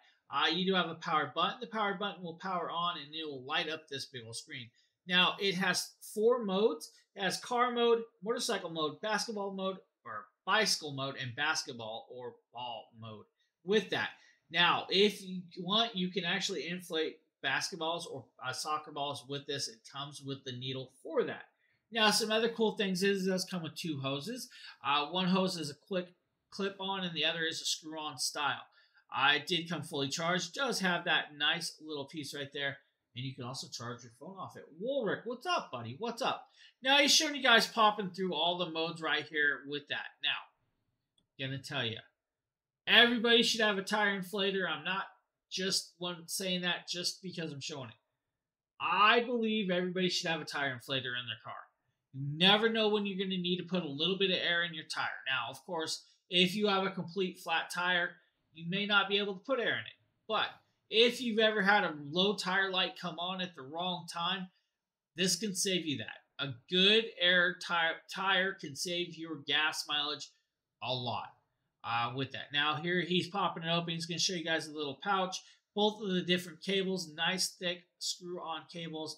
You do have a power button. The power button will power on, and it will light up this big old screen. Now, it has 4 modes. It has car mode, motorcycle mode, basketball mode, or bicycle mode, and basketball or ball mode with that. Now, if you want, you can actually inflate basketballs or soccer balls with this. It comes with the needle for that. Now, some other cool things is it does come with 2 hoses. One hose is a quick clip-on, and the other is a screw-on style. It did come fully charged. Does have that nice little piece right there. And you can also charge your phone off it. Woolrick, what's up, buddy? What's up? Now, he's showing you guys popping through all the modes right here with that. Now, going to tell you, everybody should have a tire inflator. I'm not just saying that just because I'm showing it. I believe everybody should have a tire inflator in their car. You never know when you're going to need to put a little bit of air in your tire. Now, of course, if you have a complete flat tire, you may not be able to put air in it. But if you've ever had a low tire light come on at the wrong time, this can save you that. A good air tire can save your gas mileage a lot with that. Now, here he's popping it open. He's going to show you guys a little pouch. Both of the different cables, nice thick screw-on cables.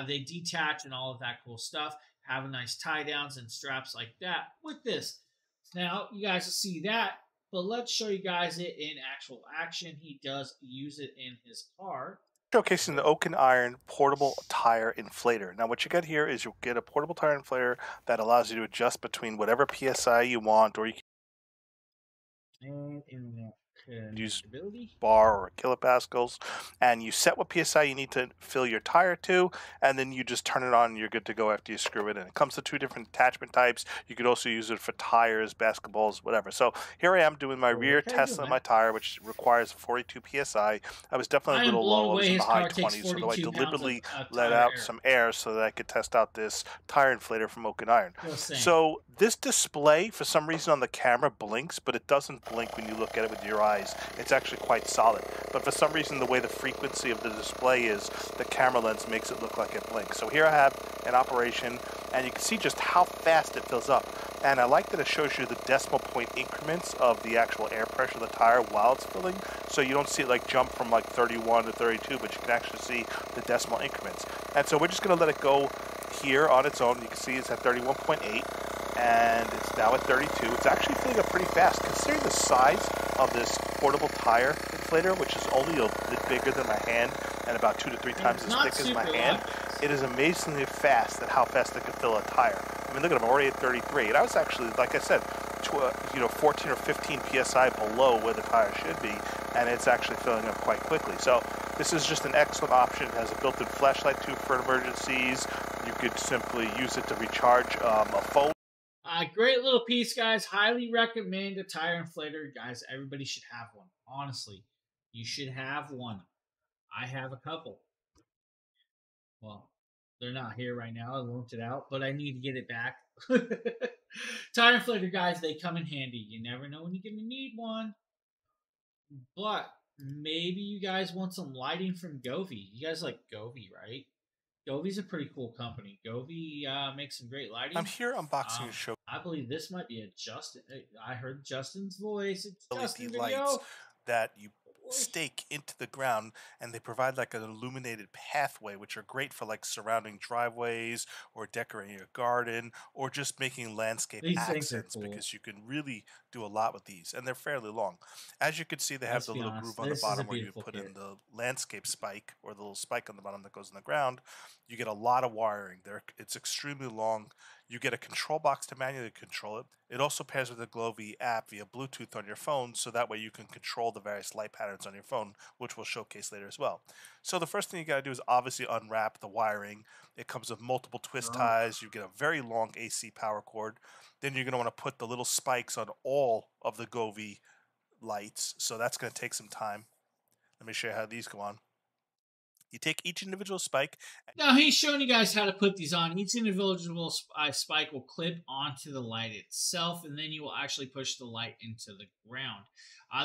They detach and all of that cool stuff. Have a nice tie downs and straps like that with this. Now, you guys will see that, but let's show you guys it in actual action. He does use it in his car. Showcasing the Oak and Iron portable tire inflator. Now, what you get here is you'll get a portable tire inflator that allows you to adjust between whatever PSI you want, or you can use bar or kilopascals, and you set what PSI you need to fill your tire to, and then you just turn it on and you're good to go after you screw it in. It comes to 2 different attachment types. You could also use it for tires, basketballs, whatever. So here I am doing my rear test on my tire, which requires 42 PSI. I was definitely a little low. I was in the high 20s, although I deliberately let out some air so that I could test out this tire inflator from Oak and Iron. So this display, for some reason on the camera, blinks, but it doesn't blink when you look at it with your eyes. It's actually quite solid, but for some reason the way the frequency of the display is, the camera lens makes it look like it blinks. So here I have an operation, and you can see just how fast it fills up. And I like that it shows you the decimal point increments of the actual air pressure of the tire while it's filling, so you don't see it like jump from like 31 to 32, but you can actually see the decimal increments. And so we're just going to let it go here on its own. You can see it's at 31.8, and it's now at 32. It's actually filling up pretty fast, considering the size of this portable tire inflator, which is only a bit bigger than my hand and about 2 to 3 times as thick as my hand. It is amazingly fast at how fast it can fill a tire. I mean, look at it, I'm already at 33, and I was actually, like I said, 14 or 15 psi below where the tire should be, and it's actually filling up quite quickly. So this is just an excellent option. It has a built-in flashlight tube for emergencies. You could simply use it to recharge a phone. Great little piece, guys. Highly recommend a tire inflator. Guys, everybody should have one. Honestly, you should have one. I have a couple. Well, they're not here right now. I loaned it out, but I need to get it back. Tire inflator, guys, they come in handy. You never know when you're going to need one. But maybe you guys want some lighting from Govee. You guys like Govee, right? Govee's a pretty cool company. Govee makes some great lighting. I'm here unboxing a show. I believe this might be a Justin. I heard Justin's voice. It's Justin LED lights that you stake into the ground, and they provide like an illuminated pathway, which are great for like surrounding driveways or decorating your garden or just making landscape accents, because you can really do a lot with these, and they're fairly long. As you can see, they have the little groove on the bottom where you put in the landscape spike, or the little spike on the bottom that goes in the ground. You get a lot of wiring there. It's extremely long. You get a control box to manually control it. It also pairs with the Govee app via Bluetooth on your phone, so that way you can control the various light patterns on your phone, which we'll showcase later as well. So the first thing you got to do is obviously unwrap the wiring. It comes with multiple twist ties. You get a very long AC power cord. Then you're going to want to put the little spikes on all of the Govee lights, so that's going to take some time. Let me show you how these go on. You take each individual spike. Now he's showing you guys how to put these on. Each individual spike will clip onto the light itself, and then you will actually push the light into the ground.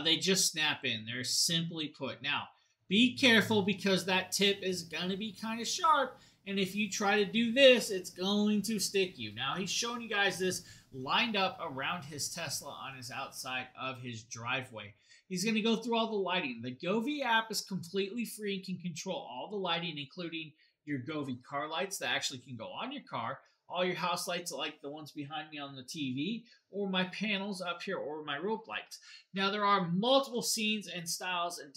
They just snap in. They're simply put. Now, be careful, because that tip is going to be kind of sharp, and if you try to do this, it's going to stick you. Now, he's showing you guys this lined up around his Tesla on his outside of his driveway. He's going to go through all the lighting. The Govee app is completely free and can control all the lighting, including your Govee car lights that actually can go on your car, all your house lights like the ones behind me on the TV, or my panels up here, or my rope lights. Now, there are multiple scenes and styles and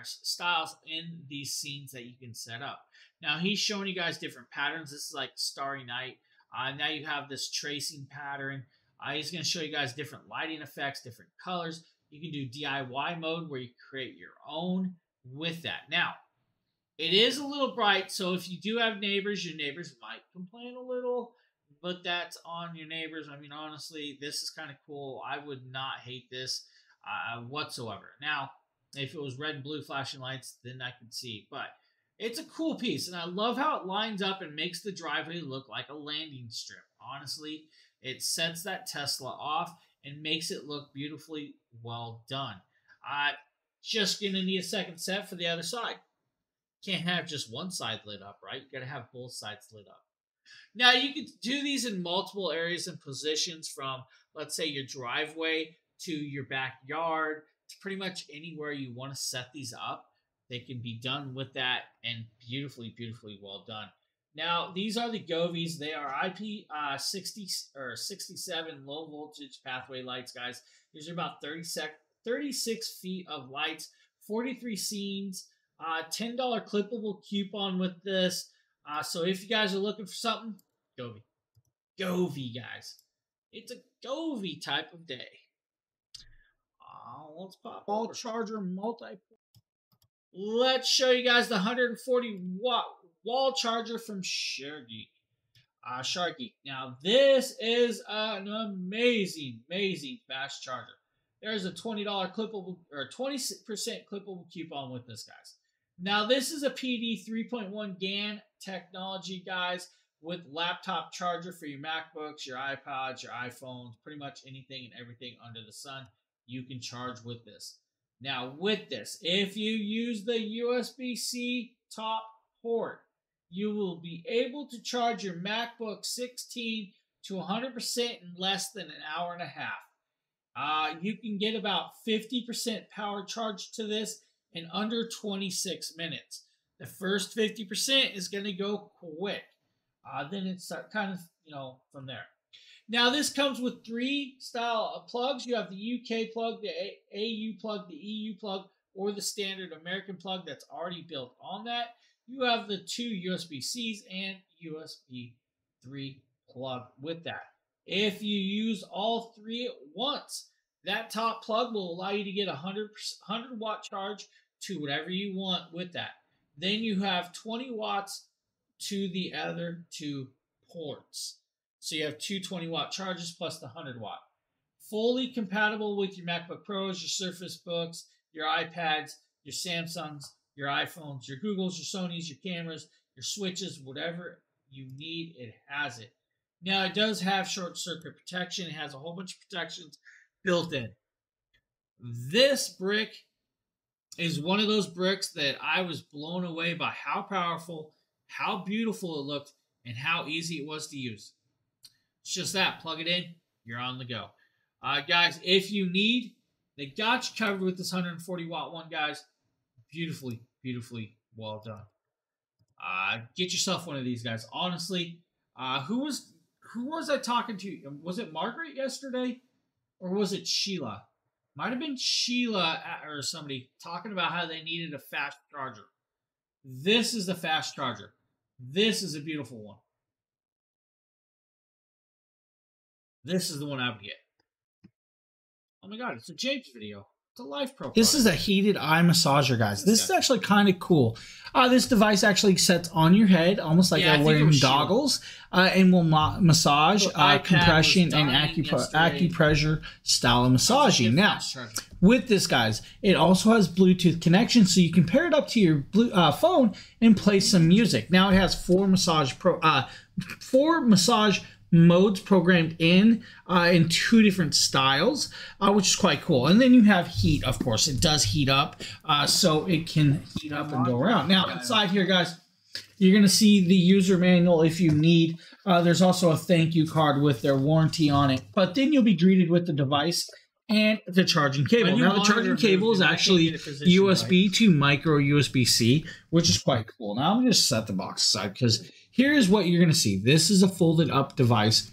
styles in these scenes that you can set up. Now, he's showing you guys different patterns. This is like Starry Night. Now you have this tracing pattern. He's going to show you guys different lighting effects, different colors. You can do DIY mode where you create your own with that. Now, it is a little bright, so if you do have neighbors, your neighbors might complain a little, but that's on your neighbors. I mean, honestly, this is kind of cool. I would not hate this whatsoever. Now, if it was red and blue flashing lights, then I could see, but it's a cool piece, and I love how it lines up and makes the driveway look like a landing strip. Honestly, it sets that Tesla off and makes it look beautifully well done. Just going to need a second set for the other side. Can't have just one side lit up, right? You got to have both sides lit up. Now, you can do these in multiple areas and positions from, let's say, your driveway to your backyard to pretty much anywhere you want to set these up. They can be done with that and beautifully, beautifully well done. Now, these are the Govees. They are IP60 or 67 low voltage pathway lights, guys. These are about 36 feet of lights, 43 scenes, $10 clippable coupon with this. So if you guys are looking for something, Govee. Govee, guys. It's a Govee type of day. Let's pop all charger multi. Let's show you guys the 140 watt wall charger from Sharky. Now, this is an amazing, amazing fast charger. There's a $20 clippable or 20% clippable coupon with this, guys. Now, this is a PD 3.1 GaN technology, guys, with laptop charger for your MacBooks, your iPods, your iPhones, pretty much anything and everything under the sun you can charge with this. Now, with this, if you use the USB-C top port, you will be able to charge your MacBook 16 to 100% in less than an hour and a half. You can get about 50% power charge to this in under 26 minutes. The first 50% is going to go quick. Then it's kind of, from there. Now, this comes with 3 style of plugs. You have the UK plug, the AU plug, the EU plug, or the standard American plug that's already built on that. You have the 2 USB-Cs and USB 3 plug with that. If you use all 3 at once, that top plug will allow you to get a 100 watt charge to whatever you want with that. Then you have 20 watts to the other 2 ports. So you have 2 20 watt charges plus the 100 watt. Fully compatible with your MacBook Pros, your Surface Books, your iPads, your Samsungs, your iPhones, your Googles, your Sonys, your cameras, your switches, whatever you need, it has it. Now, it does have short circuit protection. It has a whole bunch of protections built in. This brick is one of those bricks that I was blown away by how powerful, how beautiful it looked, and how easy it was to use. It's just that. Plug it in, you're on the go. Guys, if you need, they got you covered with this 140 watt one, guys. Beautifully, beautifully well done. Get yourself one of these, guys. Honestly, who was I talking to? Was it Margaret yesterday? Or was it Sheila? Might have been Sheila or somebody talking about how they needed a fast charger. This is the fast charger. This is a beautiful one. This is the one I would get. Oh my god, it's a James video. It's a live profile. This is a heated eye massager, guys. This is actually kind of cool. This device actually sets on your head, almost like you're wearing goggles, and will massage, compression, and acupressure style of massaging. Now, with this, guys, it also has Bluetooth connection, so you can pair it up to your phone and play some music. Now, it has 4 massage modes programmed in 2 different styles, which is quite cool. And then you have heat, of course. It does heat up, so it can heat up and go around. Now, inside here, guys, you're going to see the user manual if you need. There's also a thank you card with their warranty on it. But then you'll be greeted with the device and the charging cable. Now, the charging cable is actually USB to micro USB-C, which is quite cool. Now, I'm going to set the box aside because here's what you're going to see. This is a folded up device.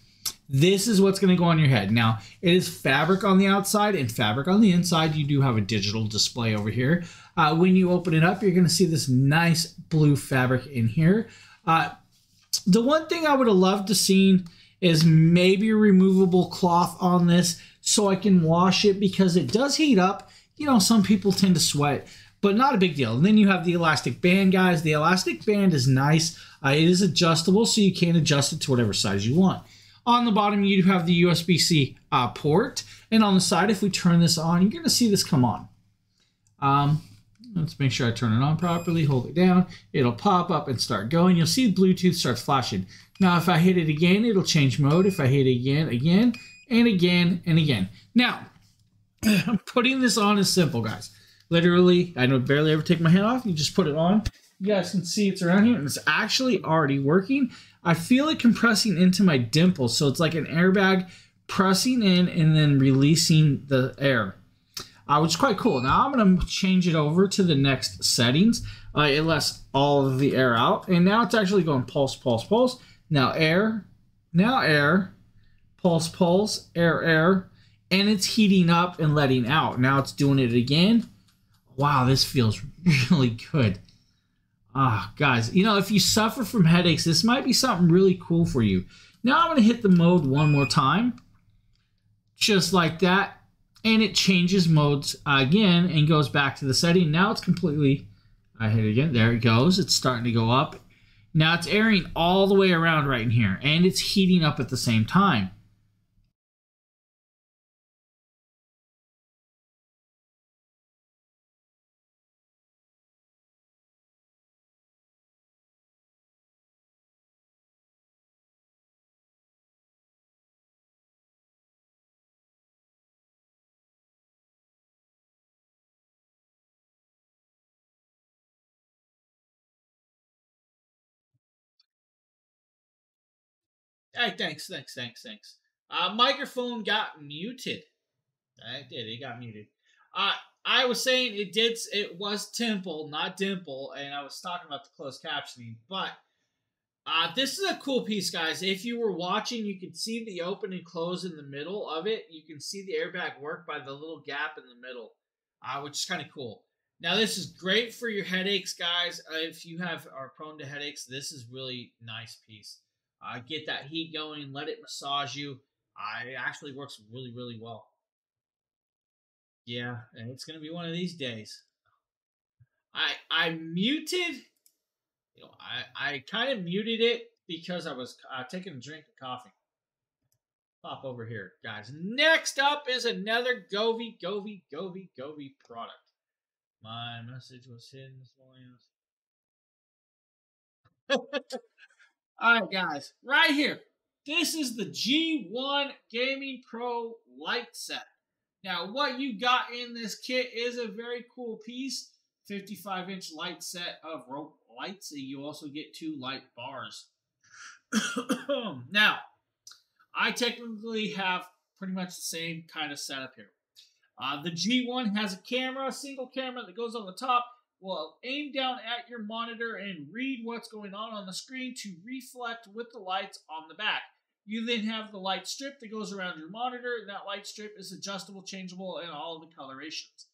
This is what's going to go on your head. Now, it is fabric on the outside and fabric on the inside. You do have a digital display over here. When you open it up, you're going to see this nice blue fabric in here. The one thing I would have loved to see is maybe a removable cloth on this so I can wash it, because it does heat up. You know, some people tend to sweat, but not a big deal. And then you have the elastic band, guys. The elastic band is nice. It is adjustable, so you can adjust it to whatever size you want. On the bottom, you have the USB-C port. And on the side, if we turn this on, you're going to see this come on. Let's make sure I turn it on properly. Hold it down. It'll pop up and start going. You'll see Bluetooth starts flashing. Now, if I hit it again, it'll change mode. If I hit it again, and again, and again. Now, putting this on is simple, guys. Literally, I don't barely ever take my hand off. You just put it on. You guys can see it's around here, and it's actually already working. I feel it compressing into my dimple, so it's like an airbag pressing in and then releasing the air, which is quite cool. Now, I'm going to change it over to the next settings. It lets all of the air out, and now it's actually going pulse, pulse, pulse. Now air, pulse, pulse, air, air, and it's heating up and letting out. Now it's doing it again. Wow, this feels really good. Guys, you know, if you suffer from headaches, this might be something really cool for you. Now I'm going to hit the mode one more time, just like that, and it changes modes again and goes back to the setting. Now it's completely, I hit it again, there it goes. It's starting to go up. Now it's airing all the way around right in here, and it's heating up at the same time. Hey, thanks. Microphone got muted. It got muted. I was saying it was Temple, not Dimple, and I was talking about the closed captioning, but this is a cool piece, guys. If you were watching, you could see the open and close in the middle of it. You can see the airbag work by the little gap in the middle, which is kind of cool. Now, this is great for your headaches, guys. If you are prone to headaches, this is really nice piece. Get that heat going, let it massage you. It actually works really, really well. Yeah, and it's going to be one of these days. I muted, you know, I kind of muted it because I was taking a drink of coffee. Pop over here, guys. Next up is another Govee product. My message was hidden this morning. Alright, guys, right here. This is the G1 Gaming Pro light set. Now, what you got in this kit is a very cool piece. 55-inch light set of rope lights. You also get 2 light bars. Now, I technically have pretty much the same kind of setup here. The G1 has a camera, a single camera that goes on the top. Will aim down at your monitor and read what's going on the screen to reflect with the lights on the back. You then have the light strip that goes around your monitor, and that light strip is adjustable, changeable, and all of the colorations.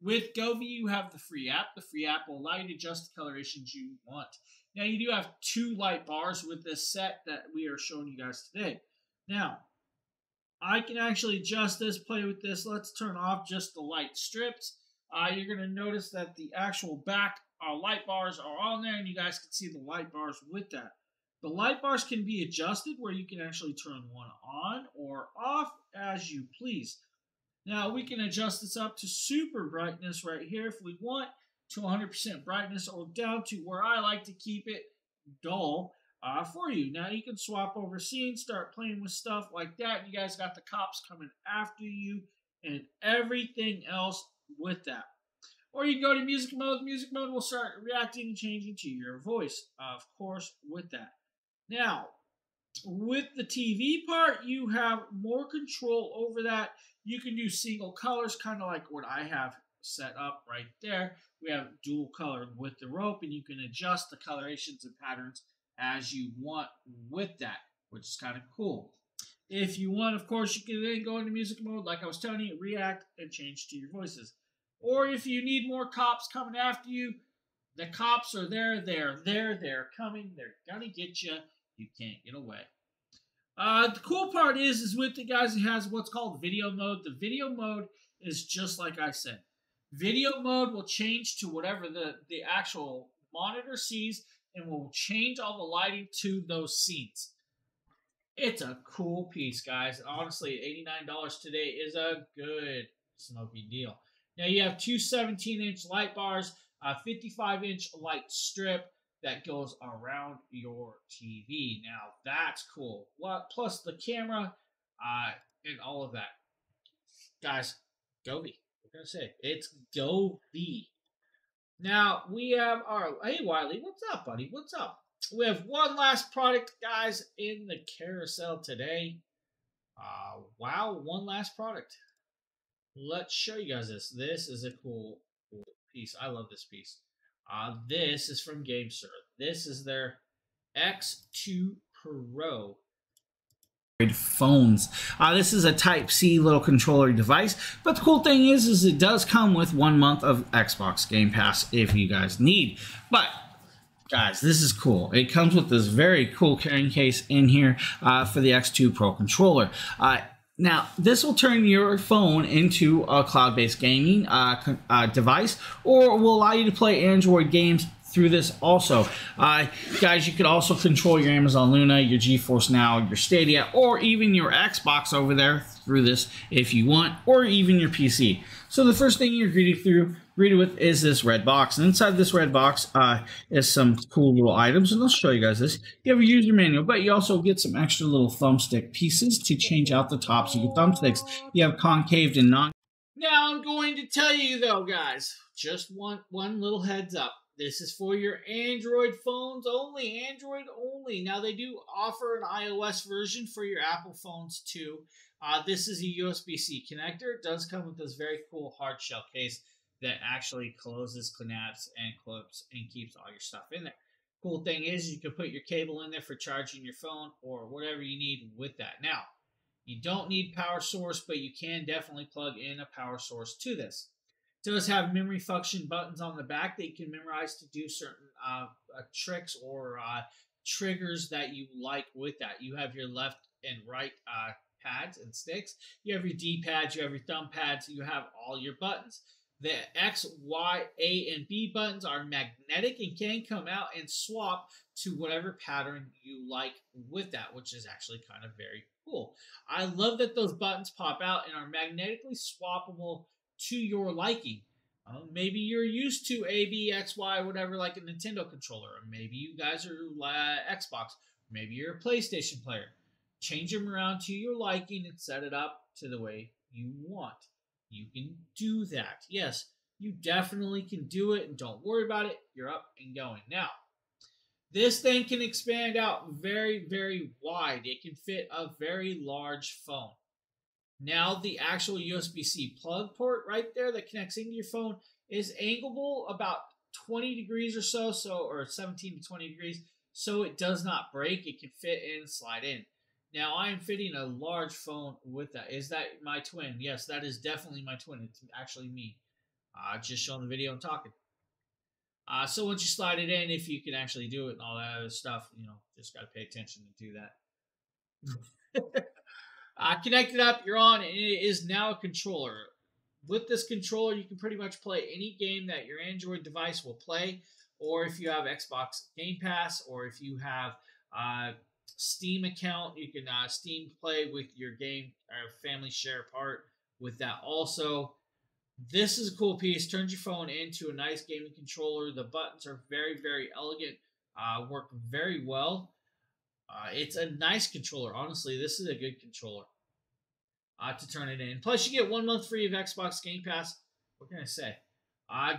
With Govee, you have the free app. The free app will allow you to adjust the colorations you want. Now, you do have 2 light bars with this set that we are showing you guys today. Now, I can actually adjust this, play with this. Let's turn off just the light strips. You're going to notice that the actual back light bars are on there, and you guys can see the light bars with that. The light bars can be adjusted where you can actually turn one on or off as you please. Now, we can adjust this up to super brightness right here if we want, to 100% brightness, or down to where I like to keep it dull for you. Now, you can swap over scenes, start playing with stuff like that. You guys got the cops coming after you and everything else with that. Or you can go to music mode. Music mode will start reacting and changing to your voice, of course, with that. Now, With the TV part, you have more control over that. You can do single colors, kind of like what I have set up right there. We have dual color with the rope, and you can adjust the colorations and patterns as you want with that, which is kind of cool. If you want, of course, you can then go into music mode, like I was telling you, react and change to your voices. Or if you need more cops coming after you, the cops are there, they're coming, they're gonna get you. You can't get away. The cool part is with the guys, it has what's called video mode. The video mode is just like I said. Video mode will change to whatever the actual monitor sees and will change all the lighting to those scenes. It's a cool piece, guys. Honestly, $89 today is a good smoky deal. Now you have two 17-inch light bars, a 55-inch light strip that goes around your TV. Now that's cool. Plus the camera and all of that. Guys, Govee. We're going to say it's Govee. Now we have our, hey Wiley, what's up, buddy? What's up? We have one last product, guys, in the carousel today. Wow, one last product. Let's show you guys this. This is a cool piece. I love this piece. This is from GameSir. This is their X2 Pro phones. This is a Type-C little controller device, but the cool thing is it does come with 1 month of Xbox Game Pass if you guys need. But guys, this is cool. It comes with this very cool carrying case in here for the X2 Pro controller. Now, this will turn your phone into a cloud-based gaming device, or will allow you to play Android games through this also. Guys, you could also control your Amazon Luna, your GeForce Now, your Stadia, or even your Xbox over there through this if you want, or even your PC. So the first thing you're greeted with is this red box. And inside this red box is some cool little items. And I'll show you guys this. You have a user manual, but you also get some extra little thumbstick pieces to change out the tops of your thumbsticks. You have concaved and non. Now I'm going to tell you though, guys, just one little heads up. This is for your Android phones only. Android only. Now they do offer an iOS version for your Apple phones too. This is a USB-C connector. It does come with this very cool hard shell case that actually closes, clamps, and clips and keeps all your stuff in there. Cool thing is you can put your cable in there for charging your phone or whatever you need with that. Now, you don't need power source, but you can definitely plug in a power source to this. It does have memory function buttons on the back that you can memorize to do certain tricks or triggers that you like with that. You have your left and right pads and sticks. You have your D-pads, you have your thumb pads, you have all your buttons. The X, Y, A, and B buttons are magnetic and can come out and swap to whatever pattern you like with that, which is actually kind of very cool. I love that those buttons pop out and are magnetically swappable to your liking. Maybe you're used to A, B, X, Y, whatever, like a Nintendo controller. Or maybe you guys are Xbox. Maybe you're a PlayStation player. Change them around to your liking and set it up to the way you want. You can do that. Yes, you definitely can do it, and don't worry about it. You're up and going. Now, this thing can expand out very, very wide. It can fit a very large phone. Now, the actual USB-C plug port right there that connects into your phone is angleable about 20 degrees or so, or 17 to 20 degrees, so it does not break. It can fit in and slide in. Now, I am fitting a large phone with that. Is that my twin? Yes, that is definitely my twin. It's actually me. Just showing the video and talking. So once you slide it in, if you can actually do it and all that other stuff, just got to pay attention to do that. Connect it up, you're on, and it is now a controller. With this controller, you can pretty much play any game that your Android device will play, or if you have Xbox Game Pass, or if you have Steam account, you can Steam play with your game or family share part with that also. This is a cool piece. Turns your phone into a nice gaming controller. The buttons are very, very elegant. Work very well. It's a nice controller. Honestly, this is a good controller to turn it in. Plus, you get 1 month free of Xbox Game Pass. What can I say?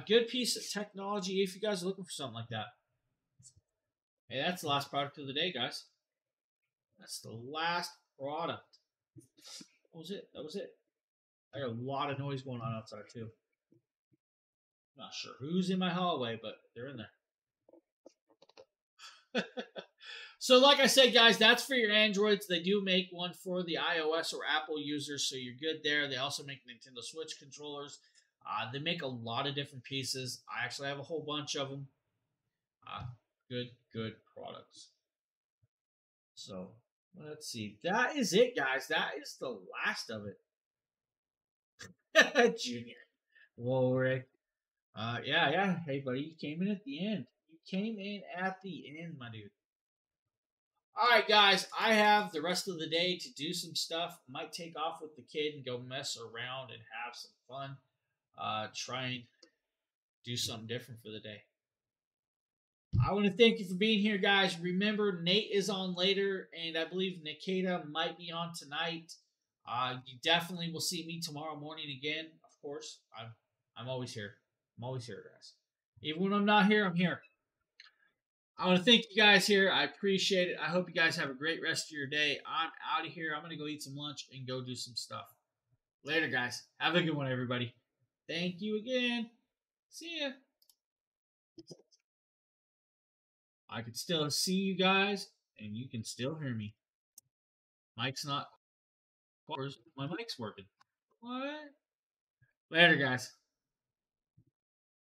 Good piece of technology if you guys are looking for something like that. Hey, that's the last product of the day, guys. That's the last product. That was it. That was it. I got a lot of noise going on outside too. Not sure who's in my hallway, but they're in there. So like I said, guys, that's for your Androids. They do make one for the iOS or Apple users, so you're good there. They also make Nintendo Switch controllers. They make a lot of different pieces. I actually have a whole bunch of them. Good products. So let's see. That is it, guys. That is the last of it. Junior. Whoa, Rick. Yeah. Hey, buddy, you came in at the end. You came in at the end, my dude. All right, guys, I have the rest of the day to do some stuff. I might take off with the kid and go mess around and have some fun. Try and do something different for the day. I want to thank you for being here, guys. Remember, Nate is on later, and I believe Nikita might be on tonight. You definitely will see me tomorrow morning again. Of course, I'm always here. I'm always here, guys. Even when I'm not here, I'm here. I want to thank you guys here. I appreciate it. I hope you guys have a great rest of your day. I'm out of here. I'm going to go eat some lunch and go do some stuff. Later, guys. Have a good one, everybody. Thank you again. See ya. I can still see you guys, and you can still hear me. Mic's not... My mic's working. What? Later, guys.